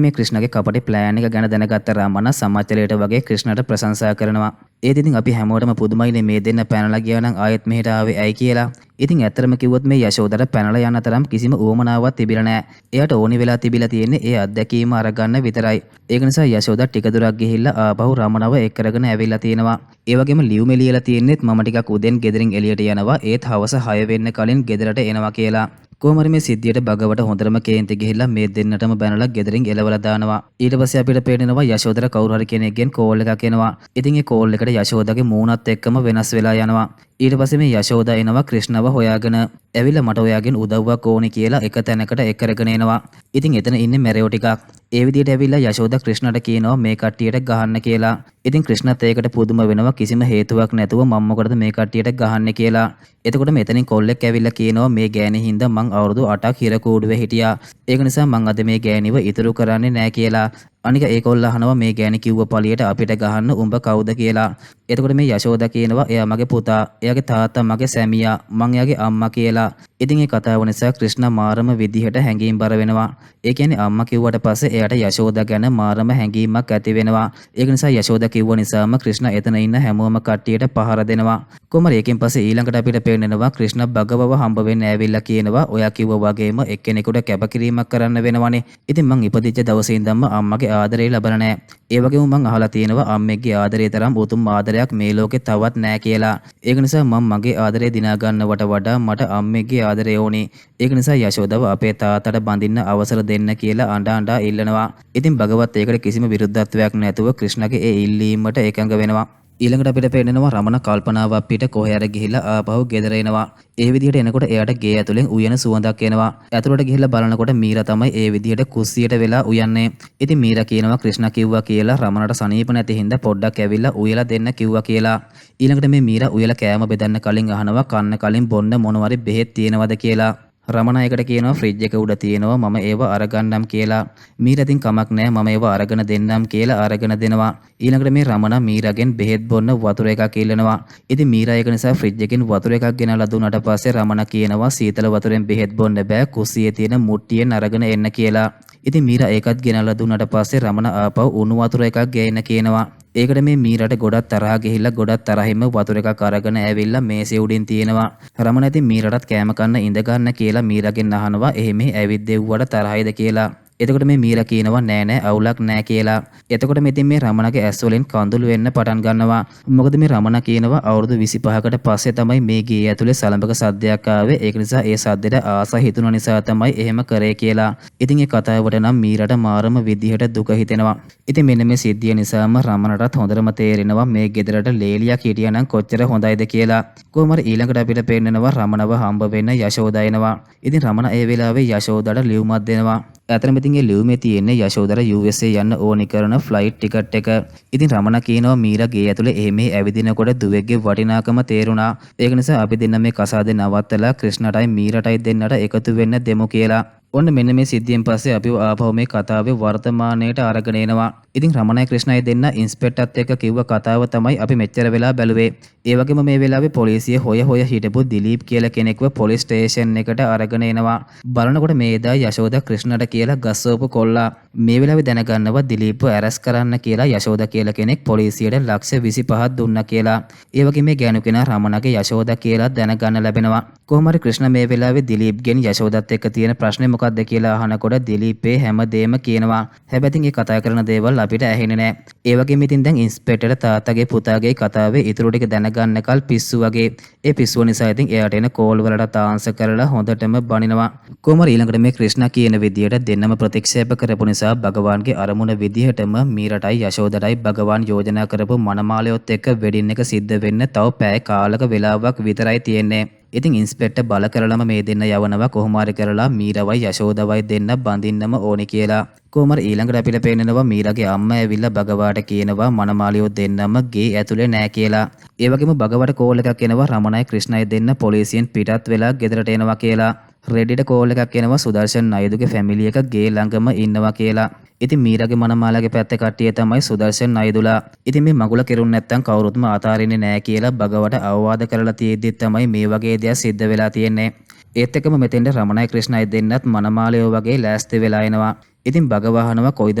මේ ක්‍රිෂ්ණගේ කපටි ප්ලෑන් එක ගැන දැනගත්ත රමණ සමාජලයට වගේ ක්‍රිෂ්ණට ප්‍රශංසා කරනවා. ඒත් ඉතින් අපි හැමෝටම පුදුමයිනේ මේ දෙන්න පැනලා ගියා නම් ආයෙත් මෙහෙට ආවේ ඇයි කියලා. ඉතින් ඇත්තටම කිව්වොත් මේ යශෝදට පැනලා යන්න තරම් කිසිම උවමනාවක් තිබිලා නැහැ. එයාට ඕනි වෙලා තිබිලා තියෙන්නේ ඒ අත්දැකීම අරගන්න විතරයි. ඒක නිසා යශෝදා ටික දුරක් ගිහිල්ලා ආපහු රමණව එක් කරගෙන ඇවිල්ලා තියෙනවා. ඒ වගේම ලියුමේ ලියලා තියෙන්නේත් මම ටිකක් උදෙන් ගෙදරින් එළියට යනවා. ඒත් හවස 6 වෙන්න කලින් ගෙදරට එනවා කියලා. කොහොම හරි මේ සිද්ධියට භගවට හොඳටම කේන්ති ගිහිල්ලා මේ දෙන්නටම බැනලා ගෙදරින් එලවලා දානවා. ඊට පස්සේ අපිට පේනවා යශෝදර කවුරු හරි කෙනෙක්ගෙන් කෝල් එකක් එනවා. ඉතින් ඒ කෝල් එකට යශෝදාගේ මූණත් එක්කම වෙනස් වෙලා යනවා. ඊට පස්සේ මේ යශෝදා එනවා ක්‍රිෂ්ණව හොයාගෙන. ඇවිල්ලා මට ඔයාගෙන් උදව්වක් ඕනි කියලා එක තැනකට එක් කරගෙන එනවා. ඉතින් එතන ඉන්නේ මැරයෝ ටිකක්. ඒ විදිහට ඇවිල්ලා යශෝදා ක්‍රිෂ්ණට කියනවා මේ කට්ටියට ගහන්න කියලා. ඉතින් ක්‍රිෂ්ණත් ඒකට පුදුම වෙනවා කිසිම හේතුවක් නැතුව මම මොකටද මේ කට්ටියට ගහන්නේ කියලා. එතකොට මෙතනින් කොල්ලෙක් ඇවිල්ලා කියනවා මේ ගෑණි හින්දා මං අවුරුදු 8ක් හිර කූඩුවේ හිටියා. ඒක නිසා මං අද මේ ගෑණිව ඉතුරු කරන්නේ නැහැ කියලා. අනික ඒකොල්ල අහනවා මේ ගෑණි කිව්ව පළියට අපිට ගහන්න උඹ කවුද කියලා. එතකොට මේ යශෝදා කියනවා එයා මගේ පුතා, එයාගේ තාත්තා මගේ සැමියා, මං එයාගේ අම්මා කියලා. ඉතින් ඒ කතාව නිසා ක්‍රිෂ්ණ මාරම විදිහට හැංගීම්බර වෙනවා. ඒ කියන්නේ අම්මා කිව්වට පස්සේ එයාට යශෝදා ගැන මාරම හැංගීමක් ඇති වෙනවා. ඒක නිසා යශෝදා කිව්ව නිසාම ක්‍රිෂ්ණ එතන ඉන්න හැමෝම කට්ටියට පහර දෙනවා. කොහමද ඒකෙන් පස්සේ ඊළඟට අපිට පේන්නනවා ක්‍රිෂ්ණ භගවව හම්බ වෙන්න ඇවිල්ලා කියනවා ඔයා කිව්වා වගේම එක්කෙනෙකුට කැපකිරීමක් කරන්න වෙනවනේ. ඉතින් මං ඉපදිච්ච දවසේ ඉඳන්ම අම්මගේ ආදරේ ලැබලා නැහැ. ඒ වගේම මං අහලා තියෙනවා අම්මෙක්ගේ ආදරේ තරම් උතුම් ආදරයක් මේ ලෝකේ තවත් නැහැ කියලා. ඒක නිසා මම මගේ ආදරේ දිනා ගන්නවට වඩා මට අම්මෙක්ගේ ආදරේ ඕනේ. ඒක නිසා යශෝදව අපේ තාත්තට බඳින්න අවසර දෙන්න කියලා අඬා ඉල්ලනවා. ඉතින් භගවත් ඒකට කිසිම විරුද්ධත්වයක් නැතුව ක්‍රිෂ්ණගේ ඒ ඉල්ලීමට එකඟ වෙනවා. ඊළඟට අපිට පේනවා රමණ කල්පනාවක් පිට කොහේ හරි ගිහිල්ලා ආපහු ගෙදර එනවා. ඒ විදිහට එනකොට එයාට ගේ ඇතුලෙන් උයන සුවඳක් එනවා. ඇතුලට ගිහිල්ලා බලනකොට මීරා තමයි ඒ විදිහට කුස්සියට වෙලා උයන්නේ. ඉතින් මීරා කියනවා ක්‍රිෂ්ණ කිව්වා කියලා රමණට සනීප නැති හින්දා පොඩ්ඩක් ඇවිල්ලා උයලා දෙන්න කිව්වා කියලා. ඊළඟට මේ මීරා උයලා කෑම බෙදන්න කලින් අහනවා කන්න කලින් බොන්න මොනවාරි බෙහෙත් තියෙනවද කියලා. රමණ එකට කියනවා ෆ්‍රිජ් එක උඩ තියෙනවා මම ඒව අරගන්නම් කියලා. මීරා ඉතින් කමක් නැහැ මම ඒව අරගෙන දෙන්නම් කියලා අරගෙන දෙනවා. ඊළඟට මේ රමණ මීරාගෙන් බෙහෙත් බොන්න වතුර එකක් ඉල්ලනවා. ඉතින් මීරා ඒක නිසා ෆ්‍රිජ් එකෙන් වතුර එකක් ගෙනල්ලා දුන්නාට පස්සේ රමණ කියනවා සීතල වතුරෙන් බෙහෙත් බොන්න බෑ කුස්සියේ තියෙන මුට්ටියෙන් අරගෙන එන්න කියලා. ඉතින් මීරා ඒකත් ගෙනල්ලා දුන්නාට පස්සේ රමණ ආපහු උණු වතුර එකක් ගේන්න කියනවා. ඒකට මේ මීරාට ගොඩක් තරහ ගිහිල්ලා ගොඩක් තරහින්ම වතුර එකක් අරගෙන ඇවිල්ලා මේසේ උඩින් තියෙනවා. රමණ ඉතින් මීරාටත් කෑම කන්න ඉඳ ගන්න කියලා මීරාගෙන් අහනවා එහෙම ඇවිද්දෙව්වට තරහයිද කියලා. එතකොට මේ මීරා කියනවා නෑ නෑ අවුලක් නෑ කියලා. එතකොට මෙතින් මේ රමණගේ ඇස් වලින් කඳුළු වෙන්න පටන් ගන්නවා. මොකද මේ රමණ කියනවා අවුරුදු 25කට පස්සේ තමයි මේ ගේ ඇතුලේ සලඹක සද්දයක් ආවේ. ඒක නිසා ඒ සද්දෙට ආස හිතුන නිසා තමයි එහෙම කරේ කියලා. ඉතින් ඒ කතාවට නම් මීරාට මාරම විදිහට දුක හිතෙනවා. ඉතින් මෙන්න මේ සිද්ධිය නිසාම රමණටත් හොඳටම තේරෙනවා මේ ගෙදරට ලේලියක් හිටියානම් කොච්චර හොඳයිද කියලා. කොහොම හරි ඊළඟට අපිට පේන්නනවා රමණව හම්බ වෙන්න යශෝදා එනවා. ඉතින් රමණ ඒ වෙලාවේ යශෝදාට ලියුමක් දෙනවා. ඇතරම ඉතින් ඒ ලියුමේ තියෙන්නේ යශෝදර USA යන්න ඕනි කරන ෆ්ලයිට් ටිකට් එක. ඉතින් රමණ කියනවා මීරා ගේ ඇතුලේ එහෙම ඇවිදිනකොට දුවෙක්ගේ වටිනාකම තේරුණා. ඒක නිසා අපි දෙන්න මේ කසාදේ නවත්තලා ක්‍රිෂ්ණටයි මීරාටයි දෙන්නට එකතු වෙන්න දෙමු කියලා. ඔන්න මෙන්න මේ සිද්ධියෙන් පස්සේ අපි ආපහු මේ කතාවේ වර්තමානයට අරගෙන එනවා. ඉතින් රමණයි ක්‍රිෂ්ණයි දෙන්න ඉන්ස්පෙක්ටර්ත් එක්ක කිව්ව කතාව තමයි අපි මෙච්චර වෙලා බැලුවේ. ඒ වගේම මේ වෙලාවේ පොලිසිය හොය හිටපු දිලීප් කියලා කෙනෙක්ව පොලිස් ස්ටේෂන් එකට අරගෙන එනවා. බලනකොට මේ එදා යශෝදා ක්‍රිෂ්ණට කියලා ගස්සවපු කොල්ලා. මේ වෙලාවේ දැනගන්නවා දිලීප්ව ඇරස් කරන්න කියලා යශෝදා කියලා කෙනෙක් පොලිසියට ලක්ෂ 25ක් දුන්නා කියලා. ඒ වගේ මේ ගෑනු කෙනා රමණගේ යශෝදා කියලා දැනගන්න ලැබෙනවා. කොහොම හරි ක්‍රිෂ්ණ මේ වෙලාවේ දිලීප්ගෙන් යශෝදාත් එක්ක තියෙන ප්‍රශ්නේ මොකක්ද මොකක්ද කියලා අහනකොට දිලීපේ හැමදේම කියනවා. හැබැයි ඉතින් ඒ කතා කරන දේවල් අපිට ඇහෙන්නේ නැහැ. ඒ වගේම ඉතින් දැන් ඉන්ස්පෙක්ටර් තාත්තගේ පුතාගේ කතාවේ ඊටු ටික දැනගන්නකල් පිස්සු වගේ. ඒ පිස්සුව නිසා ඉතින් එයාට එන කෝල් වලට ආන්සර් කරලා හොඳටම බනිනවා. කොහොමද ඊළඟට මේ ක්‍රිෂ්ණා කියන විදියට දෙන්නම ප්‍රතික්ෂේප කරපු නිසා භගවාන්ගේ අරමුණ විදිහටම මීරටයි යශෝදටයි භගවාන් යෝජනා කරපු මනමාලයොත් එක්ක වෙඩින් එක සිද්ධ වෙන්න තව පැය කාලක වෙලාවක් විතරයි තියෙන්නේ. ඉතින් ඉන්ස්පෙක්ටර් බල කරලම මේ දෙන්න යවනවා කොහොම හරි කරලා මීරවයි යශෝදවයි දෙන්න බඳින්නම ඕනි කියලා. කොහොම හරි ඊළඟට අපිට පේනවා මීරගේ අම්මා ඇවිල්ලා භගවාට කියනවා මනමාලියෝ දෙන්නම ගේ ඇතුලේ නෑ කියලා. ඒ වගේම භගවට කෝල් එකක් එනවා රමණයි ක්‍රිෂ්ණයි දෙන්න පොලිසියෙන් පිටත් වෙලා ගෙදරට එනවා කියලා. රෙඩිට කෝල් එකක් එනවා සුදර්ශන් නයිදුගේ ෆැමිලි එක ගේ ළඟම ඉන්නවා කියලා. ඉතින් මීරගේ මනමාලගේ පැත්තේ කට්ටිය තමයි සුදර්ශන් නයිදුලා. ඉතින් මේ මගුල කෙරුන් නැත්තම් කවුරුත්ම ආතාරින්නේ නැහැ කියලා භගවට අවවාද කරලා තියෙද්දි තමයි මේ වගේ දෙයක් සිද්ධ වෙලා තියෙන්නේ. ඒත් එක්කම මෙතෙන්ට රමණයි ක්‍රිෂ්ණයි දෙන්නත් මනමාලයෝ වගේ ලෑස්ති වෙලා එනවා. ඉතින් භගවහනවා කොයිද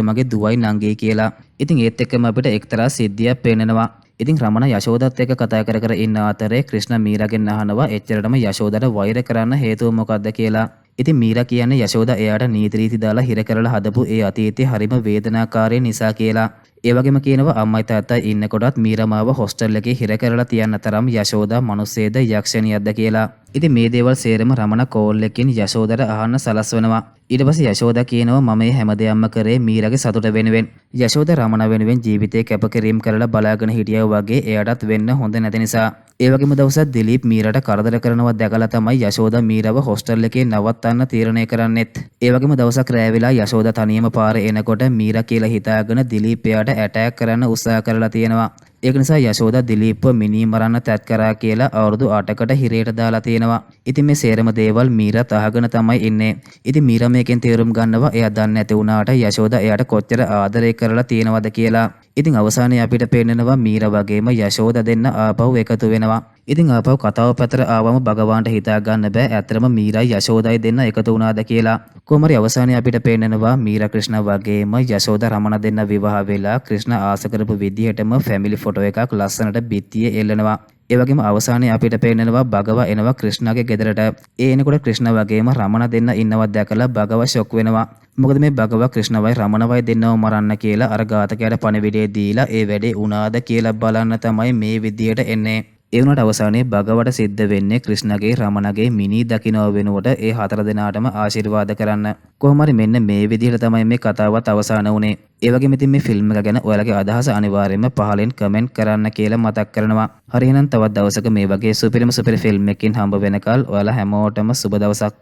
මගේ දුවයි නංගී කියලා. ඉතින් ඒත් එක්කම අපිට එක්තරා සිද්ධියක් පේනනවා. ඉතින් රමණ යශෝදත් එක්ක කතා කර කර ඉන්න අතරේ ක්‍රිෂ්ණ මීරගෙන් අහනවා එච්චරටම යශෝදට වෛර කරන්න හේතුව මොකක්ද කියලා. ඉතින් මීරා කියන්නේ යශෝදා එයාට නීති රීති දාලා හිර කරලා හදපු ඒ අතීතයේ හරිම වේදනාකාරී නිසා කියලා. ඒ වගේම කියනවා අම්මයි තාත්තයි ඉන්නකොටත් මීරා මාව හොස්ටල් එකේ හිර කරලා තියන්න තරම් යශෝදා මිනිස්සේද යක්ෂණියක්ද කියලා. ඉතින් මේ දේවල් සේරම රමණ කෝල් එකකින් යශෝදට අහන්න සලස්වනවා. ඊට පස්සේ යශෝදා කියනවා මම මේ හැමදේම කරේ මීරගේ සතුට වෙනුවෙන්. යශෝදා රමණ වෙනුවෙන් ජීවිතේ කැපකිරීම කරලා බලාගෙන හිටියා වගේ එයාටත් වෙන්න හොඳ නැති නිසා. ඒ වගේම දවසක් දිලීප් මීරට කරදර කරනවා දැකලා තමයි යශෝදා මීරව හොස්ටල් එකේ නවත්තන්න තීරණය කරන්නෙත්. ඒ වගේම දවසක් රෑ වෙලා යශෝදා තනියම පාරේ එනකොට මීරා කියලා හිතාගෙන දිලීප් එයාට ඇටැක් කරන්න උත්සාහ කරලා තියෙනවා. ඒක නිසා යශෝදා දිලීප්ව මිනී මරන්න තැත් කරා කියලා අවුරුදු 8කට හිරේට දාලා තියෙනවා. ඉතින් මේ සේරම දේවල් මීරත් අහගෙන තමයි ඉන්නේ. ඉතින් මීරා මේකෙන් තේරුම් ගන්නවා එයා දන්නේ නැති වුණාට යශෝදා එයාට කොච්චර ආදරය කරලා තියෙනවද කියලා. ඉතින් අවසානයේ අපිට පේන්නනවා මීරා වගේම යශෝදා දෙන්න ආපහු එකතු වෙනවා. ඉතින් ආපහු කතාව පැතර ආවම භගවාන්ට හිතා ගන්න බෑ ඇත්තටම මීරායි යශෝදායි දෙන්න එකතු වුණාද කියලා. කොහොමරි අවසානයේ අපිට පේන්නනවා මීරා ක්‍රිෂ්ණ වගේම යශෝදා රමණ දෙන්න විවාහ වෙලා ක්‍රිෂ්ණ ආස කරපු විදිහටම ෆැමිලි ෆොටෝ එකක් ලස්සනට බිත්තියේ එල්ලනවා. ඒ වගේම අවසානයේ අපිට පේන්නනවා භගව එනවා ක්‍රිෂ්ණගේ ගෙදරට. ඒ එනකොට ක්‍රිෂ්ණ වගේම රමණ දෙන්න ඉන්නවත් දැකලා භගව ෂොක් වෙනවා. මොකද මේ භගව ක්‍රිෂ්ණවයි රමණවයි දෙන්නව මරන්න කියලා අර ඝාතකයාට පණිවිඩය දීලා ඒ වැඩේ උනාද කියලා බලන්න තමයි මේ විදියට එන්නේ. ඒ වුණාට අවසානයේ භගවට සිද්ධ වෙන්නේ ක්‍රිෂ්ණගේ රමණගේ මිනී දකින්නව වෙනුවට ඒ හතර දෙනාටම ආශිර්වාද කරන්න. කොහොම හරි මෙන්න මේ විදිහට තමයි මේ කතාවත් අවසන් වුනේ. ඒ වගේම ඉතින් මේ ෆිල්ම් එක ගැන ඔයාලගේ අදහස අනිවාර්යයෙන්ම පහලින් කමෙන්ට් කරන්න කියලා මතක් කරනවා. හරි එහෙනම් තවත් දවසක මේ වගේ සුපිරිම ෆිල්ම් එකකින් හම්බ වෙනකල් ඔයාලා හැමෝටම සුබ දවසක්.